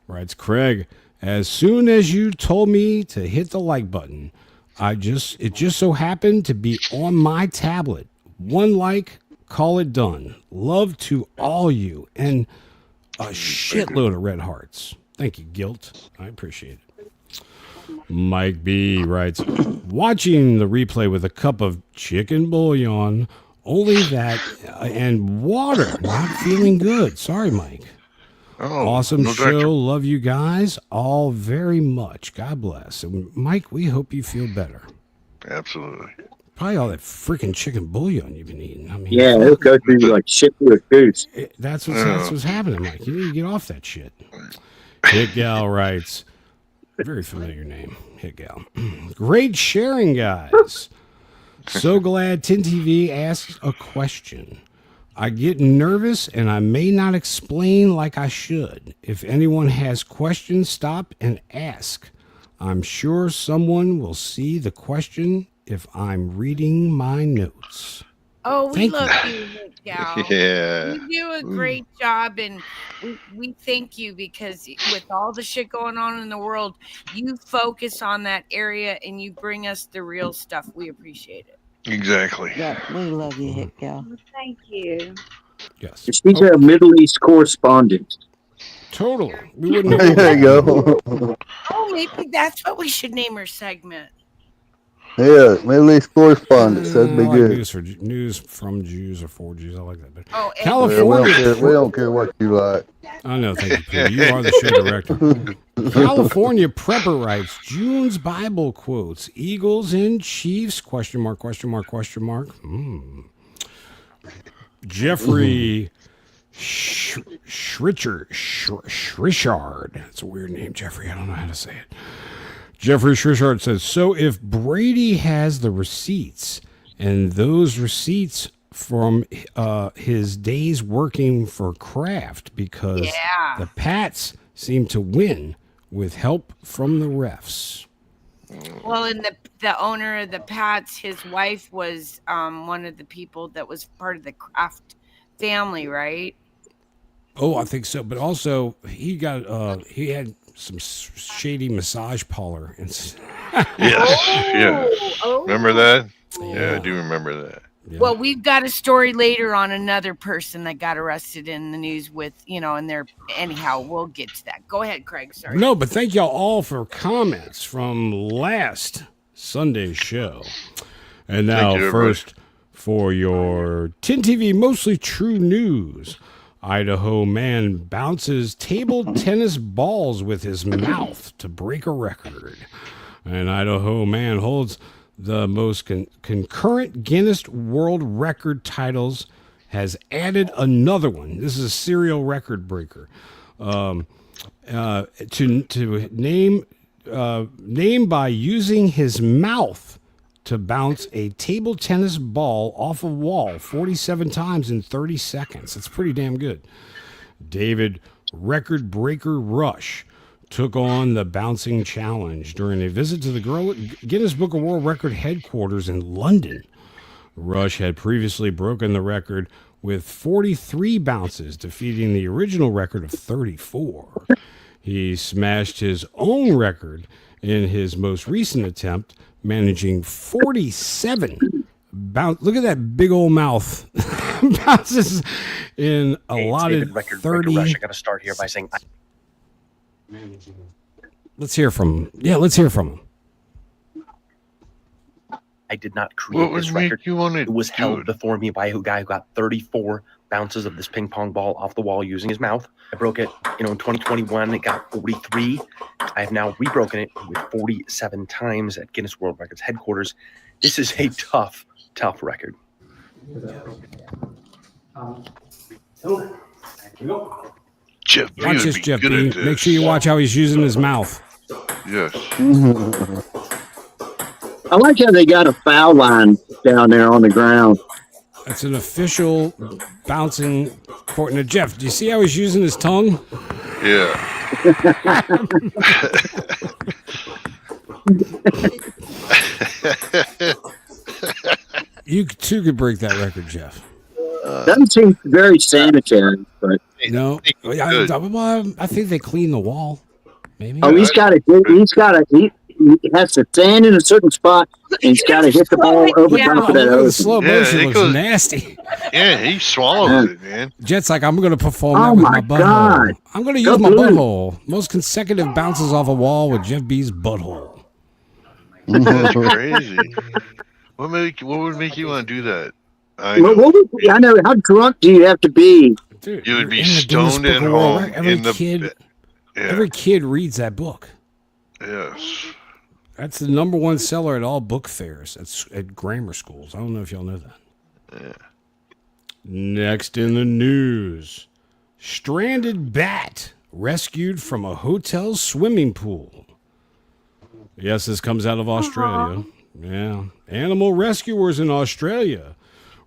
Writes Craig, as soon as you told me to hit the like button, it just so happened to be on my tablet. 1 like, call it done. Love to all you and a shitload of red hearts. Thank you, Guilt. I appreciate it. Mike B writes, watching the replay with a cup of chicken bouillon, only that and water. Not feeling good. Sorry, Mike. Oh, awesome no show. doctor. Love you guys all very much. God bless. And Mike, we hope you feel better. Absolutely. Probably all that freaking chicken bouillon you've been eating. I mean, yeah, it'll go through like shit through a goose. That's what's happening, Mike. You need to get off that shit. Hit Gal writes, very familiar name, Hit Gal. Great sharing, guys. So glad TinTV asked a question. I get nervous and I may not explain like I should. If anyone has questions, stop and ask. I'm sure someone will see the question if I'm reading my notes. Oh, we Thank love you. you, Nick Gal. Yeah. You do a great job, and we thank you because with all the shit going on in the world, you focus on that area and you bring us the real stuff. We appreciate it. Exactly. Yeah, we love you, Hit Gal. Well, thank you. Yes. She's a Middle East correspondent. Totally. We wouldn't know. There you go. Oh, maybe that's what we should name our segment. Yeah, Middle East correspondence. That'd be I like good. news from Jews or for Jews. I like that better. Oh, and California. We don't care what you like. I know, thank you, Peter. You are the show director. California Prepper writes, June's Bible quotes, Eagles and Chiefs, question mark, question mark, question mark. Jeffrey Schrichard. That's a weird name, Jeffrey. I don't know how to say it. Jeffrey Schrichard says, so if Brady has the receipts and those receipts from his days working for Kraft because the Pats seem to win with help from the refs. well, and the owner of the Pats, his wife was one of the people that was part of the Kraft family, right? Oh, I think so. But also, he had some shady massage parlor. Yes. Yeah. Oh. Remember that? Yeah, I do remember that. Yeah. Well, we've got a story later on another person that got arrested in the news with, and their, anyhow, we'll get to that. Go ahead, Craig. Sorry. No, but thank y'all all for comments from last Sunday's show. And now, first, for your TinTV Mostly True News. Idaho man bounces table tennis balls with his mouth to break a record. An Idaho man holds the most concurrent Guinness World Record titles, has added another one. This is a serial record breaker. To name by using his mouth to bounce a table tennis ball off a wall 47 times in 30 seconds. That's pretty damn good. David Record Breaker Rush took on the bouncing challenge during a visit to the Guinness Book of World Record headquarters in London. Rush had previously broken the record with 43 bounces, defeating the original record of 34. He smashed his own record in his most recent attempt, managing 47 bounce. Look at that big old mouth. Bounces in allotted 30. I got to start here by saying, Let's hear from him. Yeah, let's hear from him. I did not create this record. It was held before me by a guy who got 34 bounces of this ping pong ball off the wall using his mouth. I broke it, in 2021. It got 43. I have now rebroken it with 47 times at Guinness World Records headquarters. This is a tough record. Jeff B. Watch this, Jeff B. Make sure you watch how he's using his mouth. Yes. I like how they got a foul line down there on the ground. That's an official bouncing court. Now, Jeff, do you see how he's using his tongue? Yeah. You too could break that record, Jeff. Doesn't seem very sanitary, but no. I think they clean the wall. Maybe. Oh, he has to stand in a certain spot, and he's got to hit the ball over top of that other. The slow motion looks nasty. Yeah, he swallowed it, man. Jet's like, I'm going to perform that with my butthole. God. I'm going to use my butthole. Most consecutive bounces off a wall with Jeff B's butthole. That's crazy. What would make you want to do that? I know. How drunk do you have to be? Dude, you would be stoned at home. Every kid reads that book. Yes. That's the number one seller at all book fairs at grammar schools. I don't know if y'all know that. Yeah. Next in the news, stranded bat rescued from a hotel swimming pool. Yes, this comes out of Australia. Yeah. Animal rescuers in Australia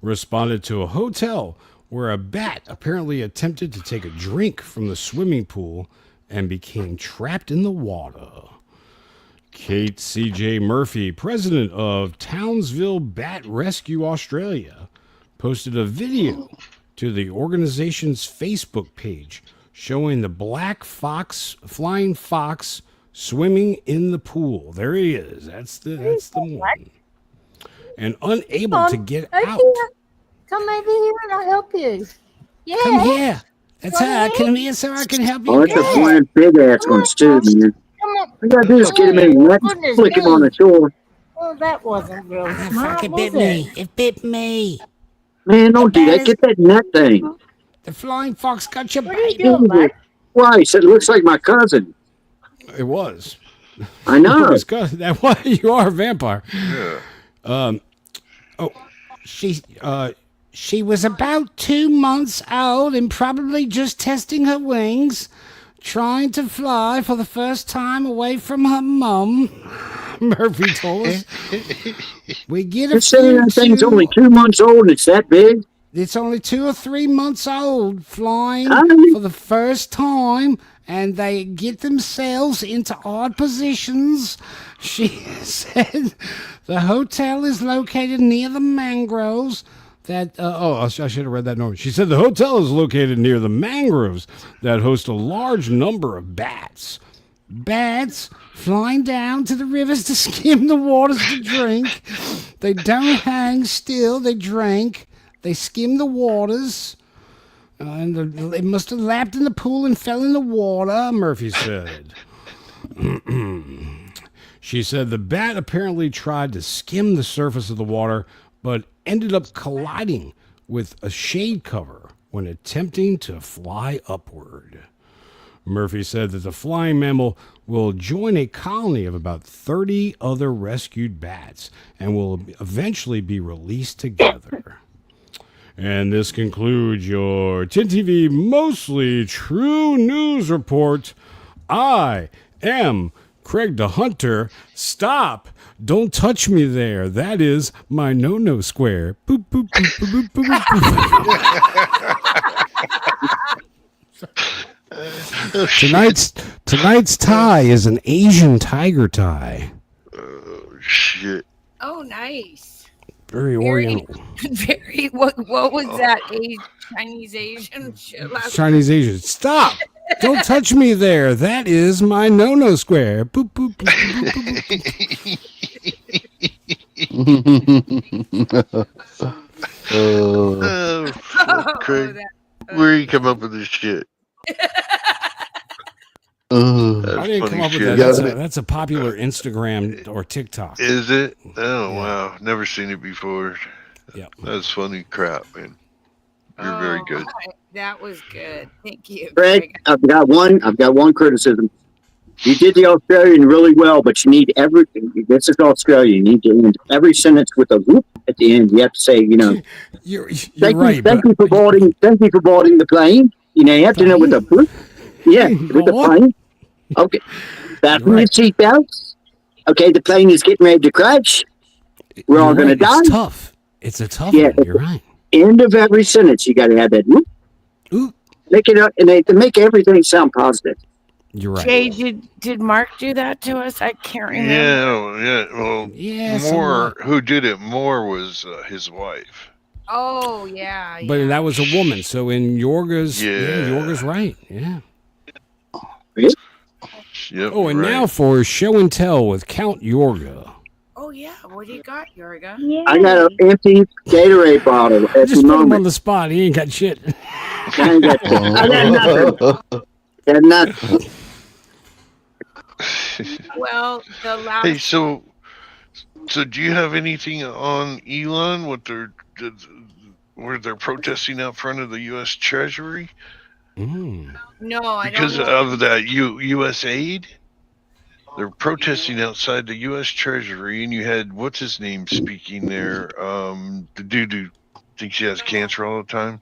responded to a hotel where a bat apparently attempted to take a drink from the swimming pool and became trapped in the water. Kate C.J. Murphy, president of Townsville Bat Rescue Australia, posted a video to the organization's Facebook page showing the black flying fox swimming in the pool. There he is. That's the one. And unable to get out. Come over here and I'll help you. Yeah. Come here. That's how I come here so I can help you. Oh, it's a flying big ass ones too, man. We gotta do is get him in wet and flick him on the shore. Well, that wasn't real smart, It bit me. It bit me. Man, don't do that. Get that net thing. The flying fox got your What are you doing, Mike? Why? He said it looks like my cousin. It was. I know. That was. You are a vampire. Yeah. She was about 2 months old and probably just testing her wings, trying to fly for the first time away from her mum. Murphy told us. We get a You're saying that thing's only 2 months old and it's that big? It's only 2 or 3 months old, flying for the first time, and they get themselves into odd positions. She said the hotel is located near the mangroves that, I should have read that normal. She said the hotel is located near the mangroves that host a large number of bats. Bats flying down to the rivers to skim the waters to drink. They don't hang still, they drink. They skim the waters. And they must have lapped in the pool and fell in the water, Murphy said. She said the bat apparently tried to skim the surface of the water, but ended up colliding with a shade cover when attempting to fly upward. Murphy said that the flying mammal will join a colony of about 30 other rescued bats and will eventually be released together. And this concludes your TinTV Mostly True News Report. I am Craig the Hunter. Stop. Don't touch me there. That is my no-no square. Boop, boop, boop, boop, boop, boop, boop. Tonight's tie is an Asian tiger tie. Oh, shit. Oh, nice. Very oriental. Very. What was that? Chinese Asian shit last Chinese Asian. Stop! Don't touch me there. That is my no square. Boop boop boop boop boop. Oh, fuck, Craig. Where you come up with this shit? I didn't come up with that. That's a popular Instagram or TikTok. Is it? Oh, wow. Never seen it before. Yeah. That's funny crap, man. You're very good. That was good. Thank you, Craig. I've got one criticism. You did the Australian really well, but you need this is Australia. You need to end every sentence with a whoop at the end. You have to say, you're thank right. Thank you for boarding the plane. You have to know with the whoop. Yeah, with the plane. Okay. Fasten your seatbelts. Okay, the plane is getting ready to crash. We're all going to die. It's tough. It's a tough one. You're right. End of every sentence, you got to have that whoop. Ooh. Make it up, and they make everything sound positive. You're right. Jay, did Mark do that to us? I can't remember. Yeah. Well, who did it more was his wife. Oh, yeah. But that was a woman. So in Yorga's, Yorga's right. Yeah. Yep, and now for show and tell with Count Yorga. Oh, yeah. What do you got, Yorga? I got an empty Gatorade bottle. Just put him on the spot. He ain't got shit. I ain't got shit. I got nothing. Got nothing. Well, the last. Hey, so do you have anything on Elon? Where they're protesting out front of the U.S. Treasury? No, I don't. Because of that U.S. aid, they're protesting outside the U.S. Treasury, and you had what's his name speaking there? The dude who thinks he has cancer all the time.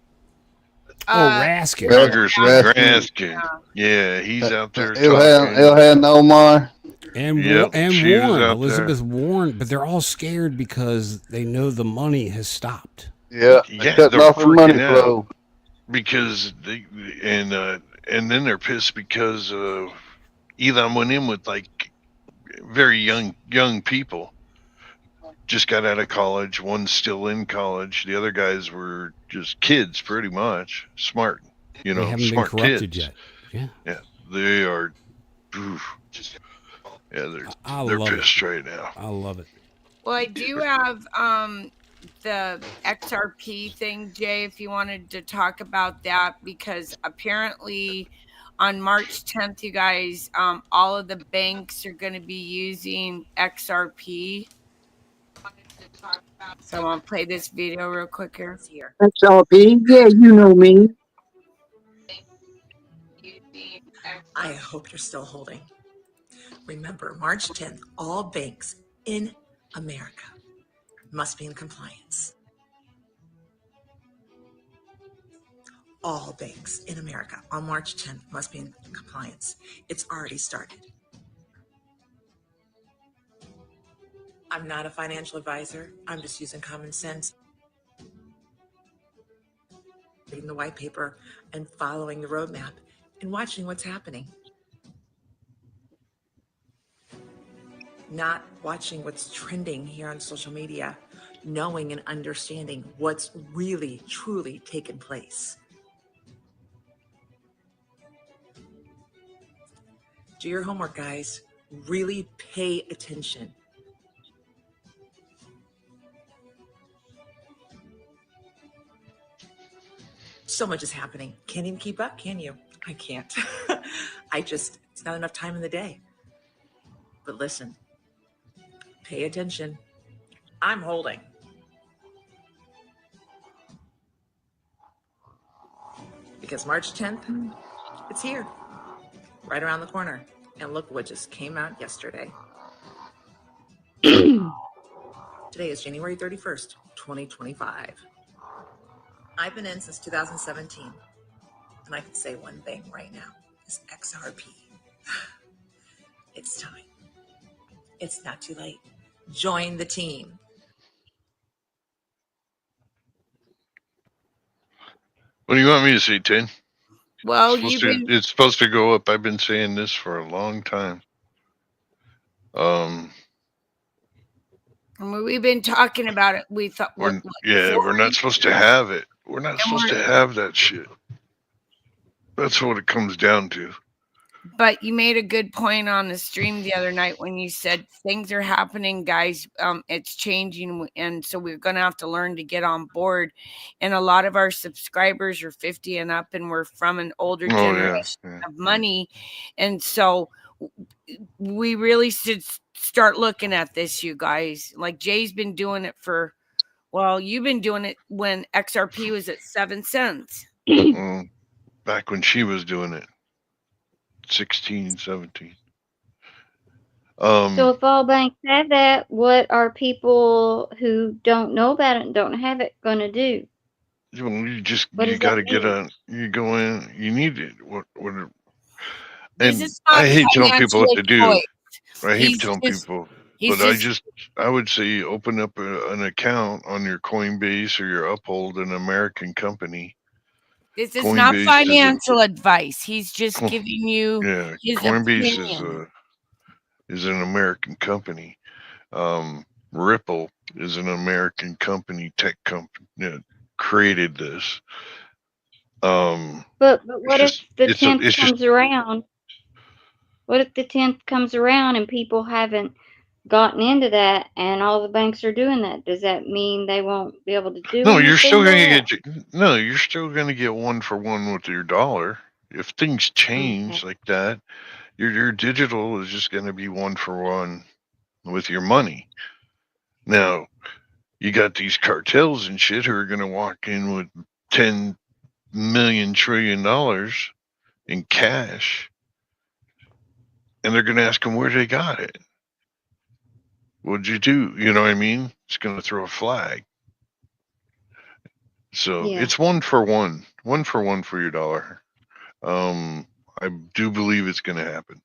Raskin. Raskin. Yeah, he's out there talking. Ilhan Omar. And Warren, Elizabeth Warren, but they're all scared because they know the money has stopped. Yeah, cutting off the money flow. Because and then they're pissed because Elon went in with like very young people. Just got out of college. One's still in college. The other guys were just kids, pretty much. Smart, they haven't smart been corrupted kids. Yet. Yeah, they are. They're pissed right now. I love it. Well, I do have the XRP thing, Jay, if you wanted to talk about that, because apparently on March 10th, you guys, all of the banks are going to be using XRP. So I want to play this video real quick here. XRP? Yeah, you know me. I hope you're still holding. Remember, March 10th, all banks in America must be in compliance. All banks in America on March 10th must be in compliance. It's already started. I'm not a financial advisor. I'm just using common sense, reading the white paper and following the roadmap and watching what's happening. Not watching what's trending here on social media, knowing and understanding what's really, truly taken place. Do your homework, guys. Really pay attention. So much is happening. Can't even keep up, can you? I can't. It's not enough time in the day. But listen, pay attention. I'm holding. Because March 10th, it's here, right around the corner. And look what just came out yesterday. Today is January 31st, 2025. I've been in since 2017, and I can say one thing right now, is XRP. It's time. It's not too late. Join the team. What do you want me to say, Tin? Well, it's supposed to go up. I've been saying this for a long time. We've been talking about it. We thought, we're not supposed to have it. We're not supposed to have that shit. That's what it comes down to. But you made a good point on the stream the other night when you said things are happening, guys. It's changing, and so we're going to have to learn to get on board. And a lot of our subscribers are 50 and up, and we're from an older generation of money, and so we really should start looking at this, you guys. Like Jay's been doing it for, well, you've been doing it when XRP was at 7 cents. Back when she was doing it. 16, 17. So if all banks have that, what are people who don't know about it and don't have it going to do? You got to get on. You go in. You need it. And I hate telling people what to do. I hate telling people, but I would say open up an account on your Coinbase or your Uphold, an American company. This is not financial advice. He's just giving you his Coinbase opinion. is an American company. Ripple is an American company, tech company that created this. But what if the 10th comes around? What if the 10th comes around and people haven't gotten into that and all the banks are doing that? Does that mean they won't be able to do anything? You're still going to get you're still going to get 1 for 1 with your dollar. If things change like that, your digital is just going to be 1 for 1 with your money. Now, you got these cartels and shit who are going to walk in with $10 million trillion in cash, and they're going to ask them where they got it. What'd you do? You know what I mean? It's going to throw a flag. So it's 1 for 1, 1 for 1 for your dollar. I do believe it's going to happen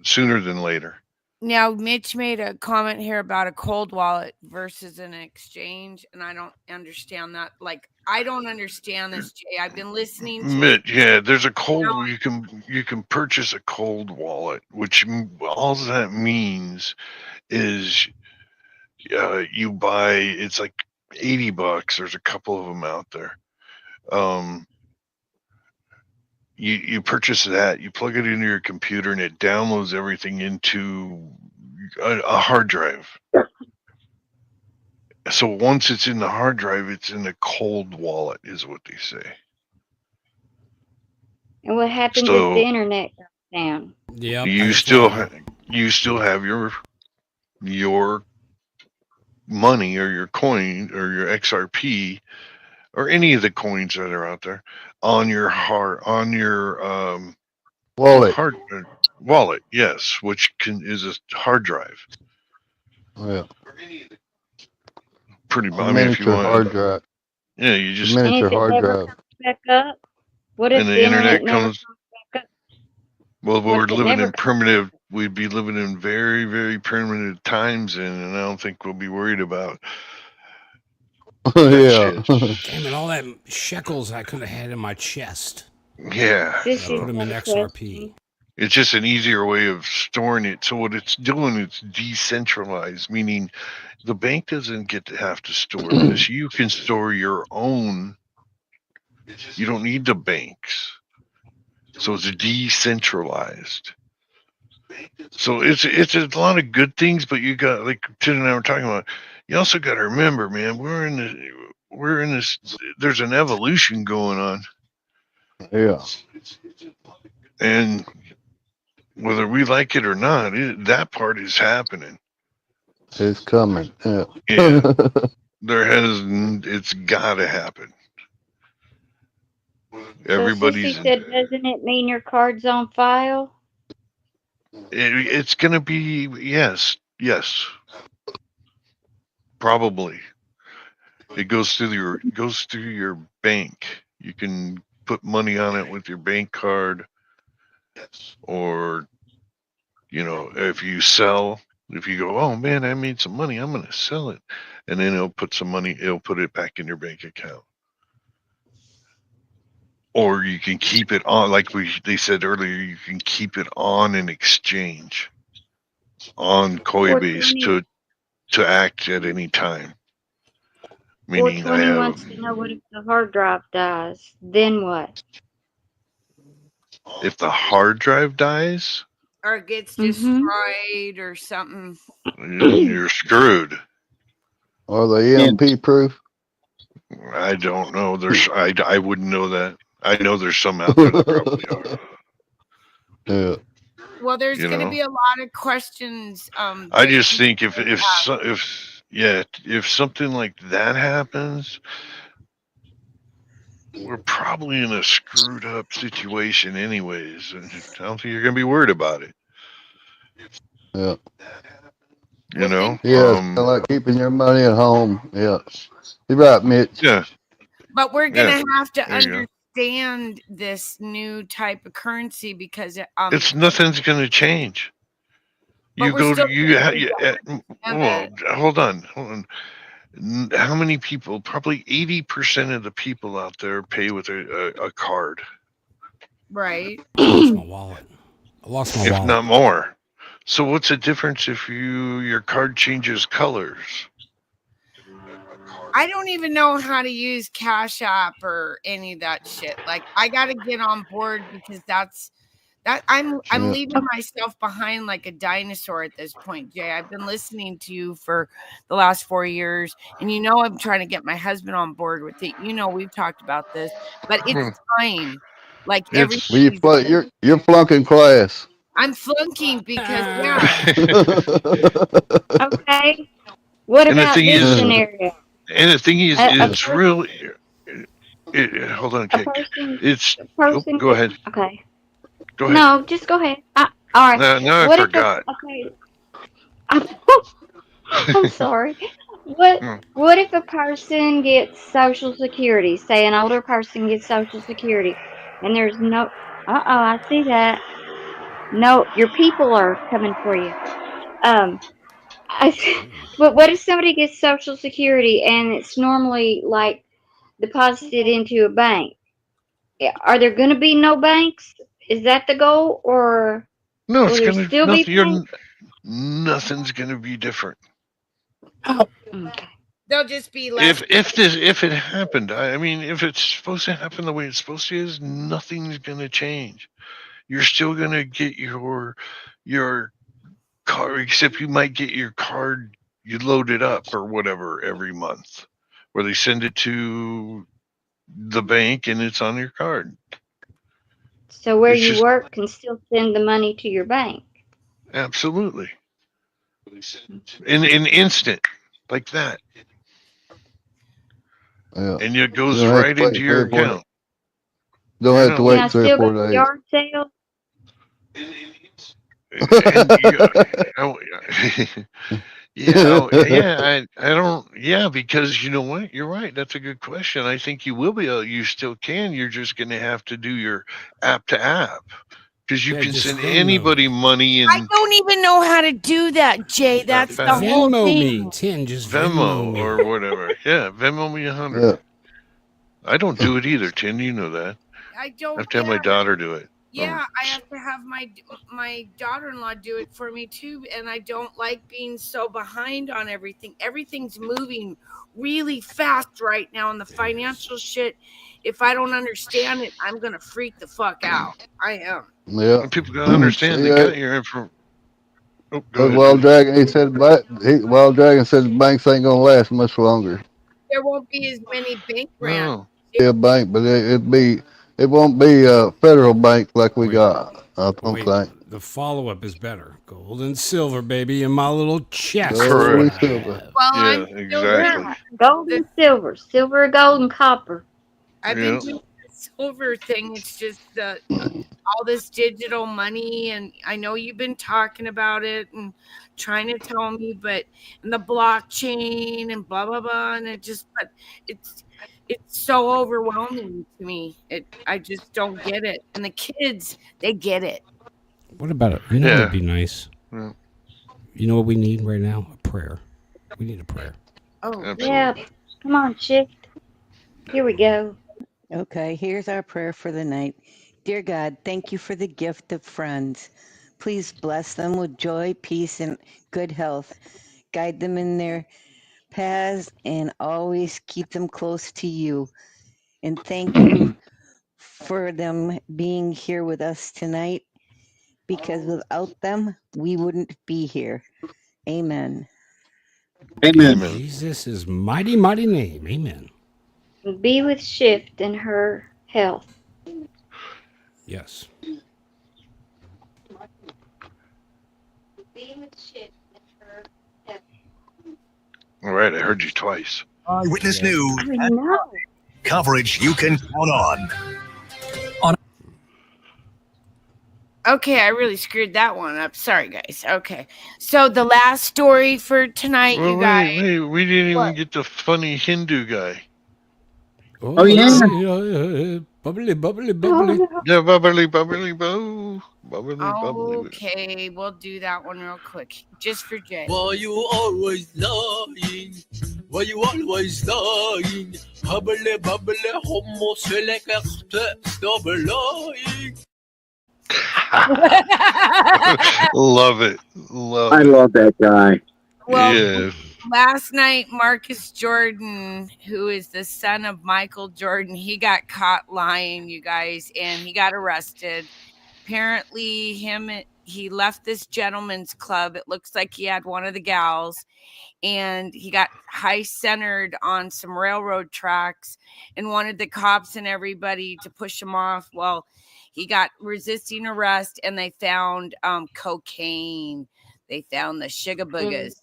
sooner than later. Now, Mitch made a comment here about a cold wallet versus an exchange, and I don't understand that. Like, I don't understand this, Jay. I've been listening to Mitch, there's a cold. You can purchase a cold wallet, which all that means is you buy. It's like $80. There's a couple of them out there. You purchase that, you plug it into your computer, and it downloads everything into a hard drive. So once it's in the hard drive, it's in a cold wallet, is what they say. And what happens if the internet goes down? Yeah, you still have your money or your coin or your XRP or any of the coins that are out there on your wallet, yes, which is a hard drive. Yeah. Pretty much. Miniature hard drive. Yeah, you just miniature hard drive. Back up? What if the internet comes back up? Well, we'd be living in very, very primitive times, and I don't think we'll be worried about yeah. Damn it, all that shekels I could have had in my chest. Yeah. Put them in XRP. It's just an easier way of storing it. So what it's doing, it's decentralized, meaning the bank doesn't have to store this. You can store your own. You don't need the banks. So it's decentralized. So it's a lot of good things, but you got, like Tim and I were talking about, you also got to remember, man, we're in this, there's an evolution going on. Yeah. And whether we like it or not, that part is happening. It's coming. Yeah. It's got to happen. Everybody's. So Sissy said, doesn't it mean your card's on file? It's going to be yes, probably. It goes through your bank. You can put money on it with your bank card, or if you sell. If you go, oh man, I made some money, I'm going to sell it, and then it'll put it back in your bank account. Or you can keep it on, like they said earlier, you can keep it on an exchange. on Coinbase 420, to act at any time. Meaning, 420 wants to know what if the hard drive dies? Then what? if the hard drive dies, or gets Mm-hmm. destroyed or something. you're screwed. Are they EMP proof? I don't know. I wouldn't know that. I know there's some out there that probably are. Yeah. Well, there's You going to know? be a lot of questions. I just think if something like that happens, we're probably in a screwed up situation anyways. And I don't think you're going to be worried about it. Yeah. You know? Yeah, it's kind of like keeping your money at home. Yeah. You're right, Mitch. Yeah. But we're going to have to There you go. understand this new type of currency because It's nothing's going to change. But You we're go still to you. gonna be Well, hold on. How many people? Probably 80% of the people out there pay with a card, right. I lost my wallet. if not more. So what's the difference if your card changes colors? I don't even know how to use Cash App or any of that shit. Like I got to get on board because I'm leaving myself behind like a dinosaur at this point, Jay. I've been listening to you for the last 4 years, and I'm trying to get my husband on board with it. We've talked about this, but it's time. Like every Well, you're flunking class. I'm flunking because Okay. What And the about thing this is, scenario? And the thing is, it's person- really. Hold on, Kick. Go ahead. Okay. Go ahead. No, just go ahead. All right. No, I what forgot. I'm sorry. What if a person gets Social Security? Say an older person gets Social Security, and there's no. I see that. No, your people are coming for you. But what if somebody gets Social Security and it's normally like deposited into a bank? Are there going to be no banks? Is that the goal, or No, will there still be banks? Nothing's gonna be different. They'll just be less. If it happened, I mean, if it's supposed to happen the way it's supposed to is, nothing's gonna change. You're still gonna get your card, except you might get your card, you load it up or whatever every month, where they send it to the bank and it's on your card. So where you work can still send the money to your bank. Absolutely. In instant, like that. Yeah. And it goes right into your account. Don't have to wait 3 or 4 days. Yard sale? Because you know what? You're right. That's a good question. I think you will be able, you still can. You're just going to have to do your app to app. Because you can send anybody money and I don't even know how to do that, Jay. That's the whole Venmo thing. me, Tin. Just Venmo me. or whatever. Yeah, Venmo me 100. Yeah. I don't do it either, Tin. You know that. I don't. I have to have my daughter do it. Yeah, I have to have my daughter-in-law do it for me too, and I don't like being so behind on everything. Everything's moving really fast right now in the financial shit. If I don't understand it, I'm gonna freak the fuck out. I am. Yeah. And people gotta understand they got your information. Oh, Wild Dragon, Wild Dragon said the banks ain't gonna last much longer. There won't be as many bank grants. Yeah, bank, but it won't be a federal bank like we got. I don't think. The follow-up is better. Gold and silver, baby, in my little chest. Gold and silver. Well, exactly. Gold and silver. Silver, gold, and copper. I've been doing the silver thing. It's just all this digital money, and I know you've been talking about it and trying to tell me, and the blockchain and blah blah blah, and it's so overwhelming to me. I just don't get it, and the kids, they get it. What about it? You know what would be nice? Yeah. You know what we need right now? A prayer. We need a prayer. Oh, absolutely. Yeah. Come on, Chick. Here we go. Okay, here's our prayer for the night. Dear God, thank you for the gift of friends. Please bless them with joy, peace, and good health. Guide them in their paths and always keep them close to you. And thank you for them being here with us tonight, because without them, we wouldn't be here. Amen. Amen. Jesus' mighty, mighty name. Amen. Be with Shift and her health. Yes. Be with Shift and her health. All right, I heard you twice. Eyewitness News. I know. Coverage you can count on. Okay, I really screwed that one up. Sorry, guys. Okay. So the last story for tonight, Well, you guys. wait, we didn't even What? get the funny Hindu guy. Oh, yeah. Bubbly, bubbly, Oh, bubbly. no. Yeah, bubbly, bubbly, boo. Bubbly, bubbly. Okay, we'll do that one real quick, just for Jay. Why you always lying? Why you always lying? Bubbly, bubbly, homo select stop lying. Love it. Love I it. love that guy. Well, Yes. last night, Marcus Jordan, who is the son of Michael Jordan, he got caught lying, you guys, and he got arrested. Apparently, he left this gentleman's club. It looks like he had one of the gals, and he got high-centered on some railroad tracks and wanted the cops and everybody to push him off. Well, he got resisting arrest, and they found cocaine. They found the sugar boogers.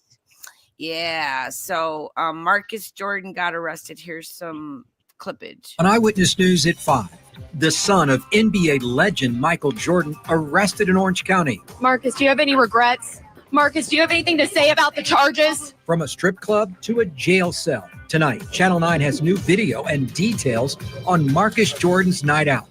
Yeah, so Marcus Jordan got arrested. Here's some clippage. On Eyewitness News at 5, the son of NBA legend Michael Jordan arrested in Orange County. Marcus, do you have any regrets? Marcus, do you have anything to say about the charges? From a strip club to a jail cell. Tonight, Channel 9 has new video and details on Marcus Jordan's night out,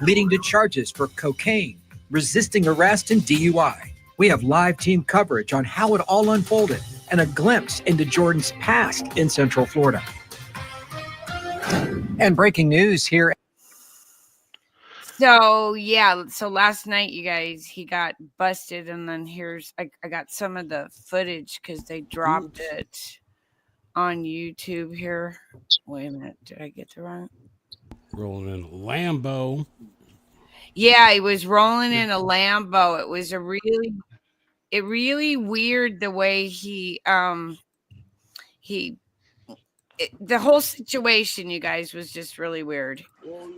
leading to charges for cocaine, resisting arrest, and DUI. We have live team coverage on how it all unfolded and a glimpse into Jordan's past in Central Florida. And breaking news here. So, yeah, so last night, you guys, he got busted, and then here's, I got some of the footage because they dropped it on YouTube here. Wait a minute, did I get the wrong? Rolling in a Lambo. Yeah, he was rolling in a Lambo. It was really weird the way the whole situation, you guys, was just really weird. Well,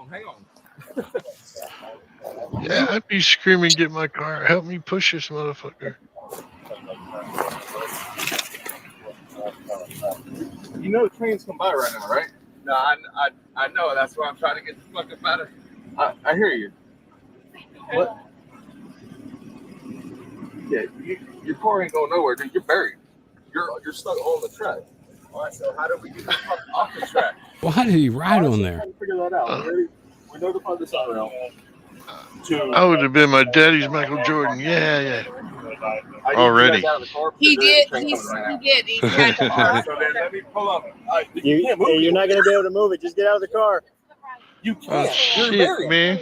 hang on. Yeah, I'd be screaming, get my car. Help me push this motherfucker. You know the trains come by right now, right? No, I know. That's why I'm trying to get the fuck up out of. I hear you. What? Yeah, your car ain't going nowhere, dude. You're buried. You're stuck on the track. All right, so how do we get the fuck off the track? Why did he ride on there? Figure that out. We notified the side rail. I would have been my daddy's Michael Jordan. Yeah. Already. He did. He did. He's got the car. So then let me pull up. You're not going to be able to move it. Just get out of the car. You can't. Oh, shit, man.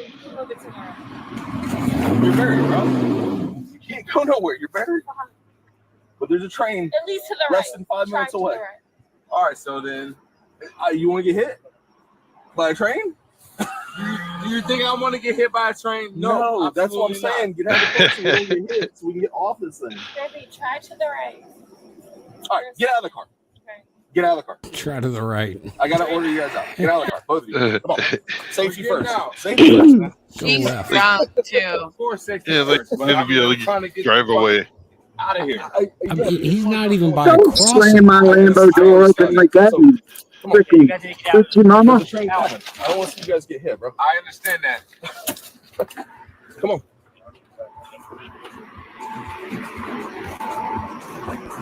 You're buried, bro. You can't go nowhere. You're buried. But there's a train At least to the less than 5 minutes Try to away. the right. All right, so then you want to get hit by a train? Do you think I want to get hit by a train? No, that's what I'm saying. Get out of the car so we don't get hit, so we can get off this thing. Debbie, try to the right. All right, get out of the car. Get out of the car. Try to the right. I gotta order you guys out. Get out of the car, both of you. Come on. Safety first. Out. Safety first. He's left. drunk too. Of course, safety Yeah, like first. gonna be able to drive away. Out of here. I mean, he's not even by a Don't crossing. slam my Lambo door open like that, you freaking cookie mama. The train coming. I don't want to see you guys get hit, bro. I understand that. Come on.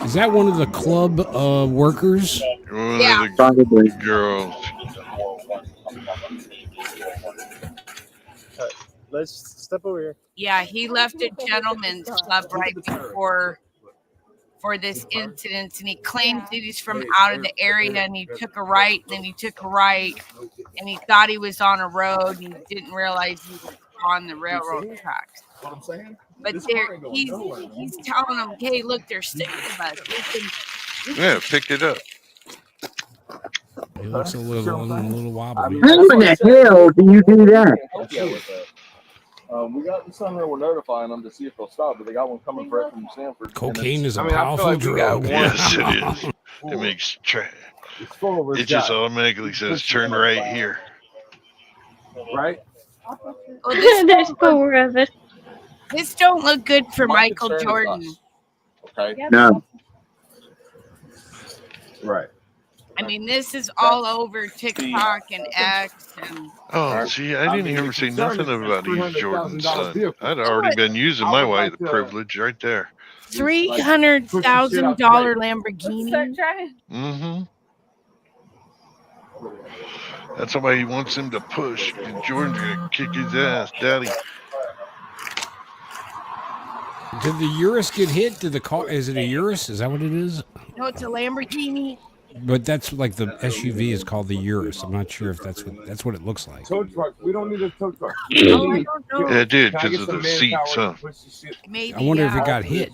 Is that one of the club workers? One Yeah. of the Probably. girls. Let's step over here. Yeah, he left a gentleman's club right before for this incident, and he claims that he's from out of the area, and he took a right, and then he took a right, and he thought he was on a road, and he didn't realize he was on the railroad tracks. What I'm saying? But he's telling them, "Hey, look, they're 6 of us. Yeah, pick it up. It looks a little wobbly. How in the hell do you do that? We got the Sunrail. We're notifying them to see if they'll stop, but they got one coming right from Sanford. Cocaine is a powerful drug. Yes, it is. It makes it just automatically says turn right here. Right? Oh, this There's 4 of us. This don't look good for Michael Jordan. Okay. No. Right. I mean, this is all over TikTok and X and. Oh, see, I didn't hear him say nothing about he's Jordan's son. I'd already been using my white privilege right there. $300,000 Lamborghini. Mm-hmm. That's why he wants him to push. Jordan's gonna kick his ass, Daddy. Did the Urus get hit? Did the car? Is it a Urus? Is that what it is? No, it's a Lamborghini. But that's like the SUV is called the Urus. I'm not sure if that's what it looks like. Tow truck. We don't need a tow truck. Oh, I don't know. Yeah, it did because of the seats, huh? Maybe. I wonder if it got hit.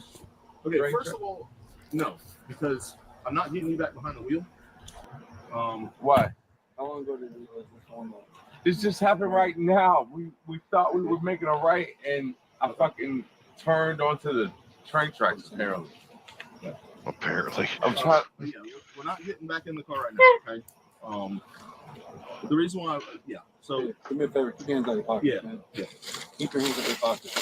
Okay, first of all, no, because I'm not getting you back behind the wheel. Why? How long ago did this one? This just happened right now. We thought we were making a right, and I fucking turned onto the train tracks apparently. Apparently. I'm trying. Yeah, we're not getting back in the car right now, okay? The reason why, so do me a favor, keep your hands out of your pocket. Yeah. Keep your hands in your pocket.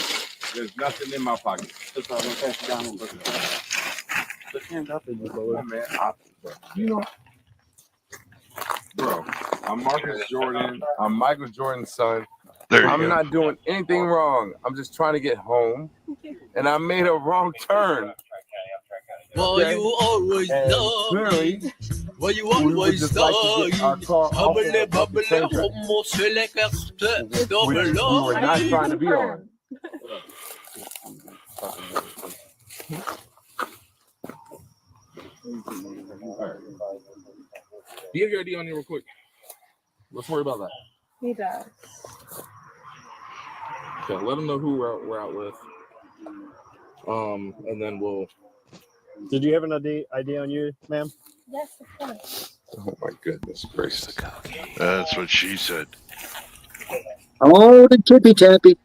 There's nothing in my pocket. That's all. I'm gonna pass you down and look at that. Put your hands up in your lower. Man, you know, bro, I'm Marcus Jordan. I'm Michael Jordan's son. I'm not doing anything wrong. I'm just trying to get home, and I made a wrong turn. Well, you always clearly, well, you always we were not trying to be on. Do you have your ID on you real quick? Let's worry about that. He does. Okay, let them know who we're out with. And then we'll. Did you have an ID on you, ma'am? Yes, of course. Oh my goodness gracious. That's what she said. Oh, the tippy tappy.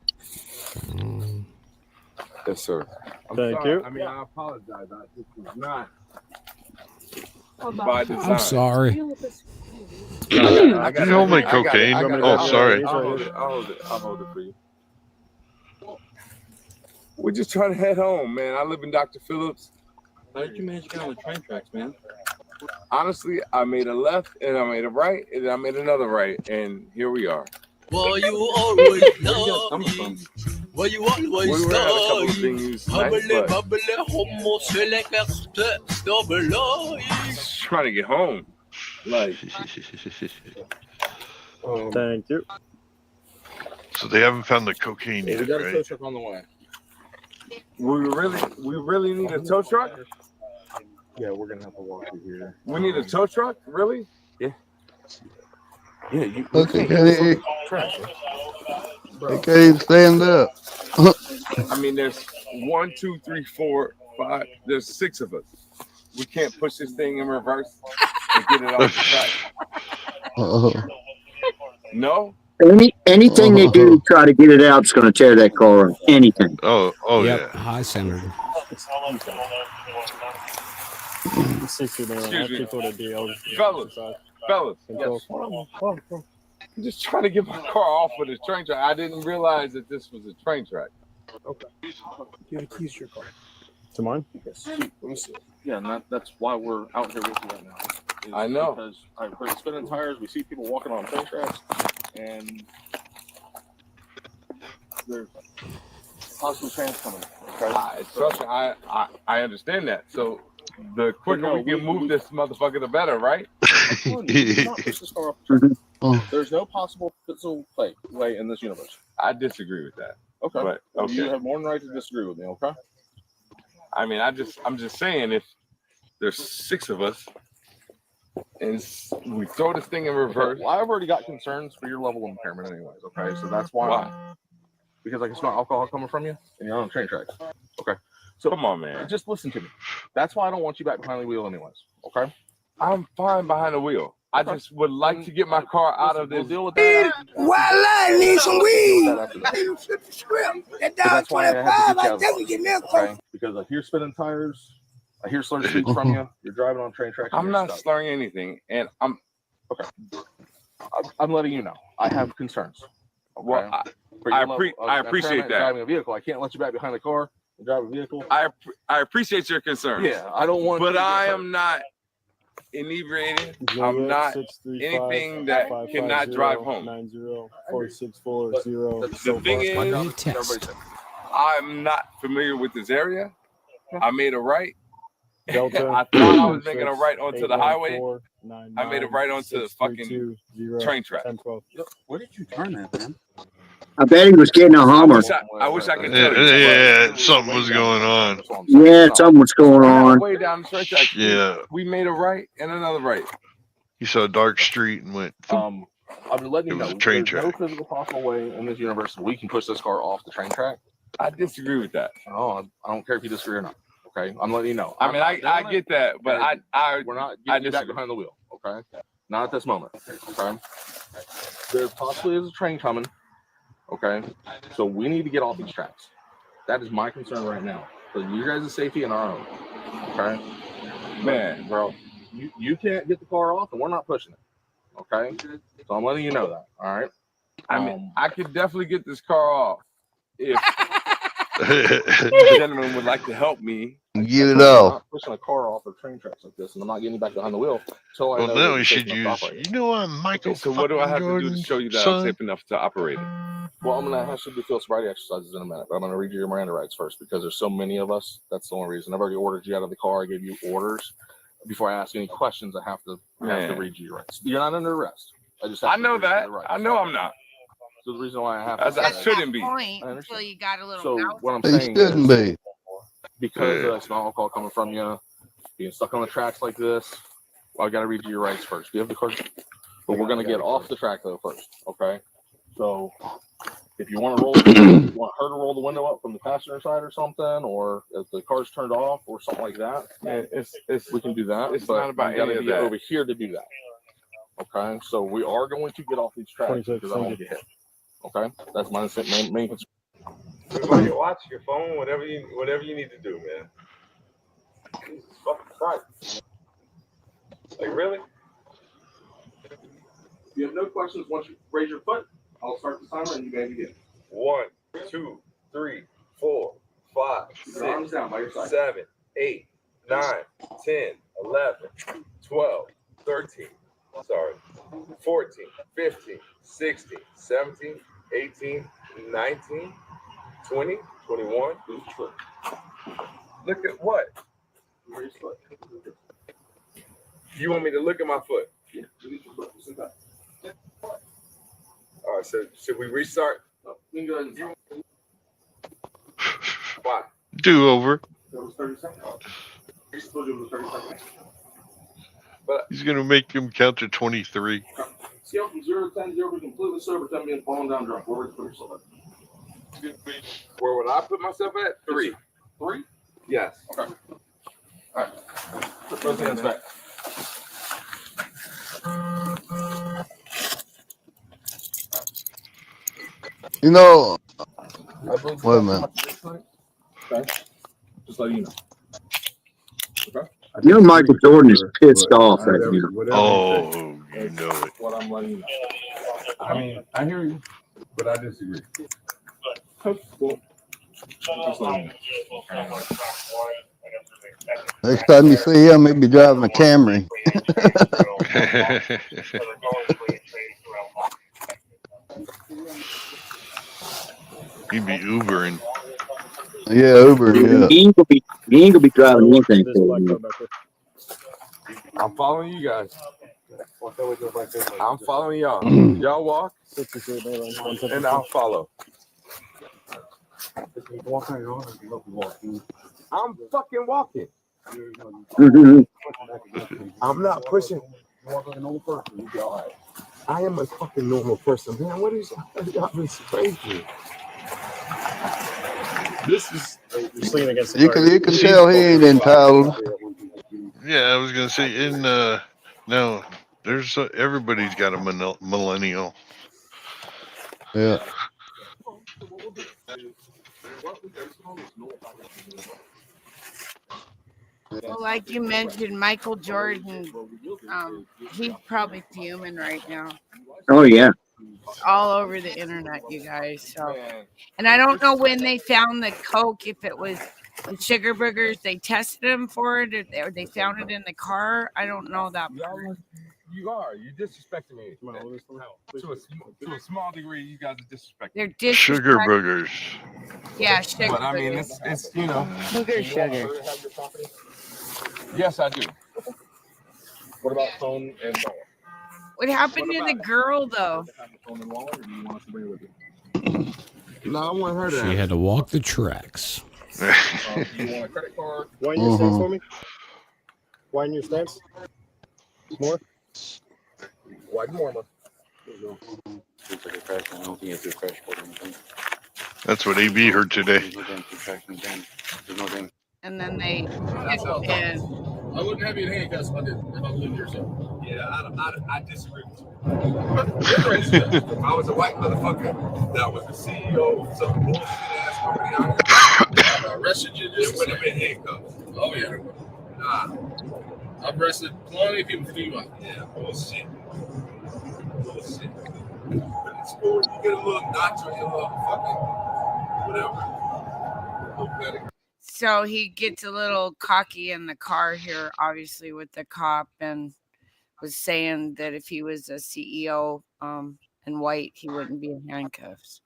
Yes, sir. Thank you. I mean, I apologize. This is not Hold by on. design. I'm sorry. I got You hold my cocaine. Oh, sorry. I'll hold it for you. We're just trying to head home, man. I live in Dr. Phillips. How did you manage to get on the train tracks, man? Honestly, I made a left and I made a right and I made another right, and here we are. Well, you always lying. Well, you always lying. Just trying to get home. Like, Thank you. So they haven't found the cocaine we yet, got a tow right? truck on the way. We really need a tow truck? Yeah, we're gonna have to walk through here. We need a tow truck? Really? Yeah. Yeah, you Okay, can't they can't even stand up. I mean, there's 1, 2, 3, 4, 5. There's 6 of us. We can't push this thing in reverse and get it off the track. No? Anything they do to try to get it out is going to tear that car up. Anything. Oh, Yep. yeah. Hi, Senator. Excuse me. Fellas. Yes. I'm just trying to get my car off of the train track. I didn't realize that this was a train track. Okay. You have keys to your car. To mine? Yes. Let me see. Yeah, and that's why we're out here with you right now. I know. Because I've heard spinning tires. We see people walking on train tracks, and there's possible trains coming. Okay? Trust me, I understand that. So the quicker we can move this motherfucker, the better, right? There's no possible physical way in this universe. I disagree with that. Okay. But, okay. You have more than right to disagree with me, okay? I mean, I'm just saying, if there's 6 of us and we throw this thing in reverse. Well, I've already got concerns for your level of impairment anyways, okay? So that's why because I can smell alcohol coming from you, and you're on train tracks. Okay. So come on, man. Just listen to me. That's why I don't want you back behind the wheel, anyways. Okay. I'm fine behind the wheel. I just would like to get my car out of this. We'll deal with that. Well, I need some weed. That You flip the script. That But dog that's why I have 25, to get you I out of the definitely get me a car, coke. okay? Because I hear spinning tires. I hear slurred speech from you. You're driving on train tracks. and I'm you're not stuck. slurring anything, and I'm okay. I'm letting you know. I have concerns. Okay? Well, I appreciate that. Driving a vehicle, I can't let you back behind the car and drive a vehicle. I appreciate your concerns. Yeah, I don't want. But I am not inebriated. I'm not anything that cannot drive home. 904640. The thing is, I'm not familiar with this area. I made a right. Delta, I thought I was making a right onto the highway. I made a right onto the fucking train track. Where did you turn that, man? I bet he was getting a Hummer. I wish I could tell you. Yeah, something was going on. Yeah, something was going on. Way down the train track. Yeah. We made a right and another right. You saw a dark street and went. I'm letting you It was know. a train There's track. no physical possible way in this universe we can push this car off the train track. I disagree with that. Oh, I don't care if you disagree or not. Okay, I'm letting you know. I mean, I get that, but we're not getting you back behind the wheel. Okay, not at this moment. Okay, there possibly is a train coming. Okay, so we need to get off these tracks. That is my concern right now. For you guys' safety and our own. Okay, man, bro, you can't get the car off, and we're not pushing it. Okay, so I'm letting you know that. All right. I mean, I could definitely get this car off if the gentleman would like to help me. Get it I'm off. not pushing a car off of train tracks like this, and I'm not getting back behind the wheel until I Well, know now that we it's should safe enough to use. operate. You know, I'm Michael. So what do I have to do Jordan, to show you that I'm son? safe enough to operate it? Well, I'm gonna have to do field sobriety exercises in a minute, but I'm gonna read you your Miranda rights first because there's so many of us. That's the only reason. I've already ordered you out of the car. I gave you orders. Before I ask any questions, I have to read you your rights. You're not under arrest. I know that. I know I'm not. So the reason why I have to I shouldn't be. Point until you got a little. So mouth. what I'm He saying shouldn't is, be. because I smell alcohol coming from you, being stuck on the tracks like this, well, I got to read you your rights first. Do you have the card? But we're gonna get off the track though first, okay? So if you want to roll, you want her to roll the window up from the passenger side or something, or if the car's turned off or something like that, we can do that. It's but not about you gotta any of be that. over here to do that. Okay, so we are going to get off these tracks because I don't want to get hit. Okay, that's my main concern. Everybody watch your phone, whatever you need to do, man. Jesus fucking Christ. Like, really? If you have no questions, once you raise your foot, I'll start the timer and you may begin. 1, 2, 3, 4, 5, Keep your arms down by your 6, side. 7, 8, 9, 10, 11, 12, 13, 14, 15, 16, 17, 18, 19, 20, 21. Look at what? You want me to look at my foot? Yeah. All right, so should we restart? No, you can go ahead and Why? Do over. That was 30 seconds. You're supposed to do 30 seconds. He's gonna make him count to 23. Scale from 0 to 10, 0 to completely sober, 10 being falling down drunk. Where would you put yourself at? Where would I put myself at? 3. 3? Yes. Okay. All right. Put those hands back. You know, I believe wait a minute. Okay. Just letting you know. Okay. You know, Michael Jordan is pissed off right now. Oh, you know it. What I'm letting you know. I mean, I hear you, but I disagree. Cool. Just letting you know. Next time you see him, he'll be driving a Camry. He'd be Ubering. Yeah, Uber, yeah. He ain't gonna be driving anything for you. I'm following you guys. I'm following y'all. Y'all walk, and I'll follow. I'm fucking walking. I'm not pushing. I am a fucking normal person, man. What is y'all been crazy? This is you're swinging against the You card. can tell he ain't entitled. Yeah, I was gonna say no. There's everybody's got a millennial. Yeah. Well, like you mentioned, Michael Jordan, he's probably fuming right now. Oh yeah. It's all over the internet, you guys. So, and I don't know when they found the coke, if it was the sugar boogers, they tested him for it, or they found it in the car. I don't know that part. You are. You're disrespecting me. To a small degree, you guys are disrespecting. They're disrespecting. Sugar boogers. Yeah, sugar But I mean, boogers. it's you know. Sugar. Yes, I do. What about phone and wallet? What happened to the girl, though? No, I want her to. She had to walk the tracks. Do you want a credit card? Widen your stance for me. Widen your stance. More. Widen more. That's what AB heard today. And then they I wouldn't have you in handcuffs if I believed yourself. Yeah, I disagree with you. For instance, if I was a white motherfucker that was the CEO of some bullshit ass company out here, I arrested you, it would have been handcuffs. Oh yeah. Nah. I've arrested plenty of people for DUI. Yeah, bullshit. Bullshit. But it's cool. You get a little notch on your little fucking whatever. So he gets a little cocky in the car here, obviously, with the cop, and was saying that if he was a CEO and white, he wouldn't be in handcuffs.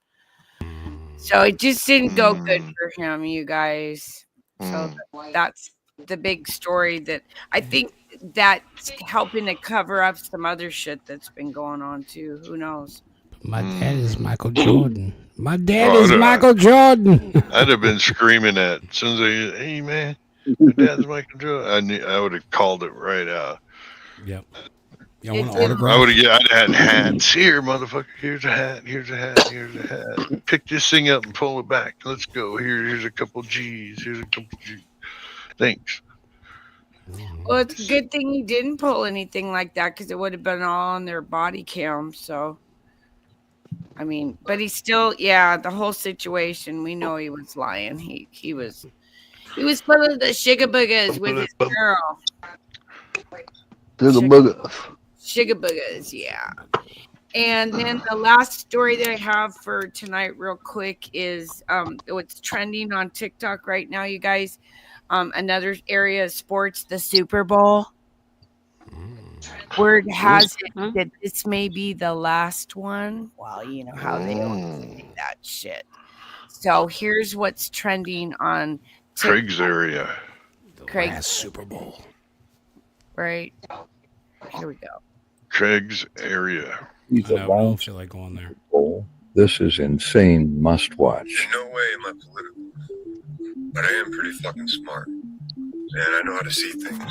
So it just didn't go good for him, you guys. So that's the big story that I think that's helping to cover up some other shit that's been going on too. Who knows? My dad is Michael Jordan. My dad is Michael Jordan. I'd have been screaming that as soon as hey man, my dad's Michael Jordan. I would have called it right out. Yep. You want an autograph? I'd have had hats. Here, motherfucker. Here's a hat. Here's a hat. Here's a hat. Pick this thing up and pull it back. Let's go. Here's a couple G's. Here's a couple G's. Thanks. Well, it's a good thing he didn't pull anything like that, because it would have been all on their body cam. So, I mean, but he still, the whole situation, we know he was lying. He was full of the sugar boogers with his girl. Sugar boogers, yeah. And then the last story that I have for tonight, real quick, is what's trending on TikTok right now, you guys. Another area of sports, the Super Bowl. Word has it that this may be the last one. Well, you know how they always say that shit. So here's what's trending on TikTok. Craig's area. Craig's Super Bowl. Right. Here we go. Craig's area. I don't feel like going there. This is insane. Must watch. No way am I political, but I am pretty fucking smart, and I know how to see things.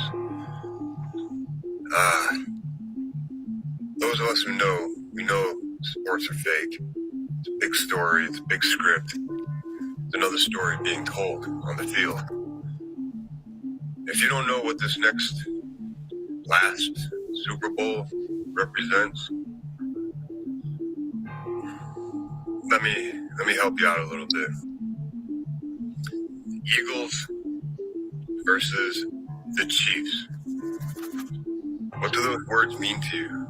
Those of us who know, we know sports are fake. It's a big story. It's a big script. It's another story being told on the field. If you don't know what this next last Super Bowl represents, let me help you out a little bit. Eagles versus the Chiefs. What do those words mean to you?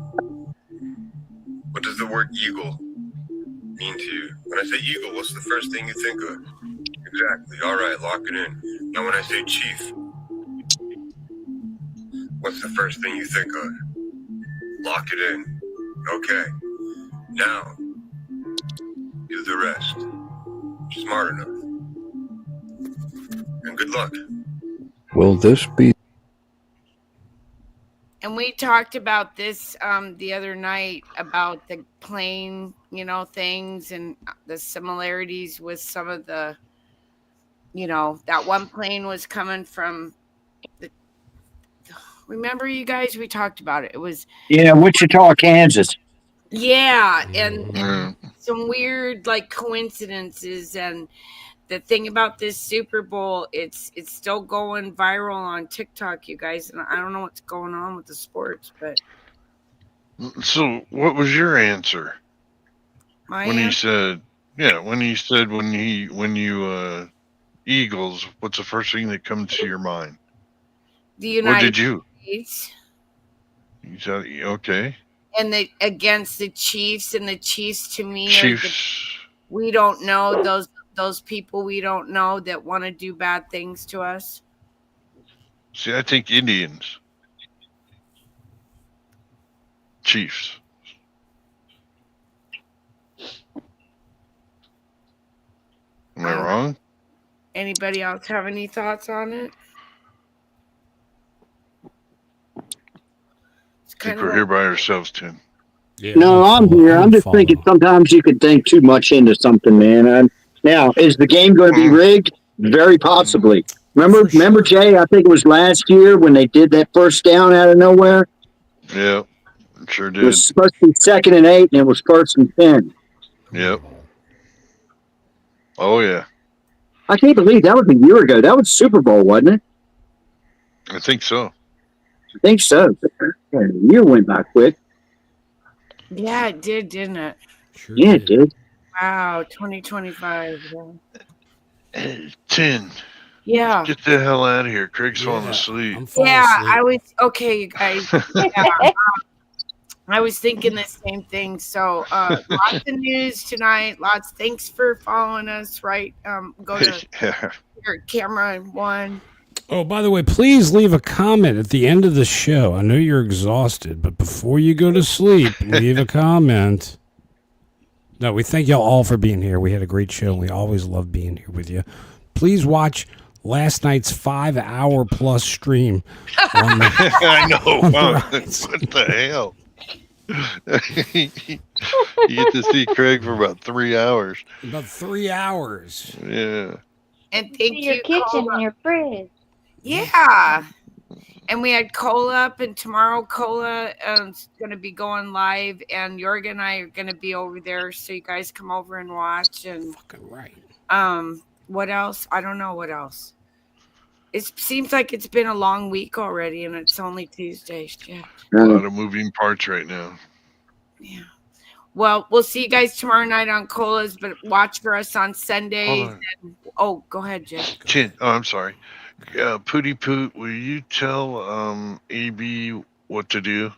What does the word eagle mean to you? When I say eagle, what's the first thing you think of? Exactly. All right, lock it in. Now when I say chief, what's the first thing you think of? Lock it in. Okay. Now, do the rest. Smart enough. And good luck. Will this be? And we talked about this the other night about the plane, things and the similarities with some of the, that one plane was coming from remember you guys, we talked about it. It was Wichita, Kansas. and some weird coincidences, and the thing about this Super Bowl, it's still going viral on TikTok, you guys, and I don't know what's going on with the sports, but So, what was your answer my when he answer, said, yeah, when he said when you Eagles, what's the first thing that comes to your mind? the What United did you? States You said, okay. and against the Chiefs, and the Chiefs to me Chiefs. we don't know those people we don't know that want to do bad things to us. See, I think Indians. Chiefs. Am I wrong? Anybody else have any thoughts on it? I think we're here by ourselves, Tim. Yeah, No, I'm here. I'm just thinking sometimes you could think too much into something, man. Now, is the game going to be rigged? Very possibly. Remember, Jay? I think it was last year when they did that first down out of nowhere. Yeah, sure It did. was supposed to be 2nd and 8, and it was 1st and 10. Yep. Oh yeah, I can't believe that was a year ago. That was Super Bowl, wasn't it? I think so. I think so. Yeah, the year went by quick. Yeah, it did, didn't it? Sure Yeah, it did. Wow, 2025. Yeah. 10. Yeah. Get the hell out of here. Craig's falling asleep. I was okay, you guys. Yeah, I was thinking the same thing. So lots of news tonight. Thanks for following us, right? Go to your camera one. Oh, by the way, please leave a comment at the end of the show. I know you're exhausted, but before you go to sleep, leave a comment. No, we thank y'all all for being here. We had a great show. We always love being here with you. Please watch last night's 5-hour+ stream. I know. Wow. What the hell? You get to see Craig for about 3 hours. About 3 hours. Yeah. And thank your you, kitchen Cola. and your fridge. Yeah. And we had Cola up, and tomorrow Cola is going to be going live, and Jorgen and I are going to be over there, so you guys come over and watch. And fucking right. What else? I don't know what else. It seems like it's been a long week already, and it's only Tuesday. Shit. A lot of moving parts right now. Yeah. Well, we'll see you guys tomorrow night on Cola's, but watch for us on Sundays. Hold Go ahead, Jeff. Oh, I'm sorry. Pooty Poot, will you tell AB what to do?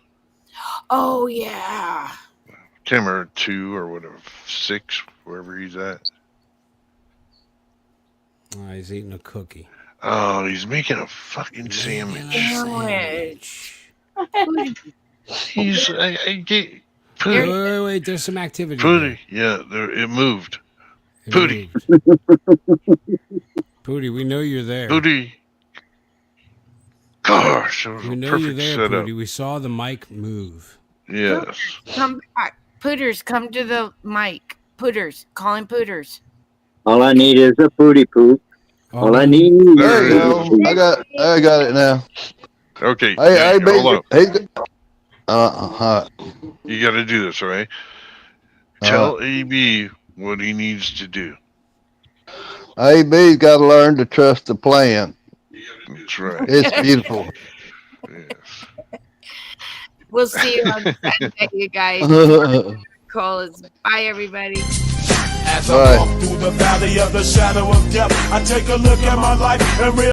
Oh, yeah. Tim or 2 or whatever, 6, wherever he's at. Oh, he's eating a cookie. Oh, he's making a fucking sandwich. He's Wait, there's some activity. Pooty, yeah, it moved. Pooty. Pooty, we know you're there. Pooty. Gosh, that was We a know you're perfect there, setup. Pooty. We saw the mic move. Yes. Come back. Pooters, come to the mic. Pooters, call him Pooters. All I need is a booty poop. All I need is There you go. I got it now. Okay. Hey, hold on. hey, You got to do this, all right? Tell AB what he needs to do. AB's got to learn to trust the plan. That's right. It's beautiful. We'll see you on Sunday, you guys. Calls. Bye, everybody. As I walk through the valley of the shadow of death, I take a look at my life and realize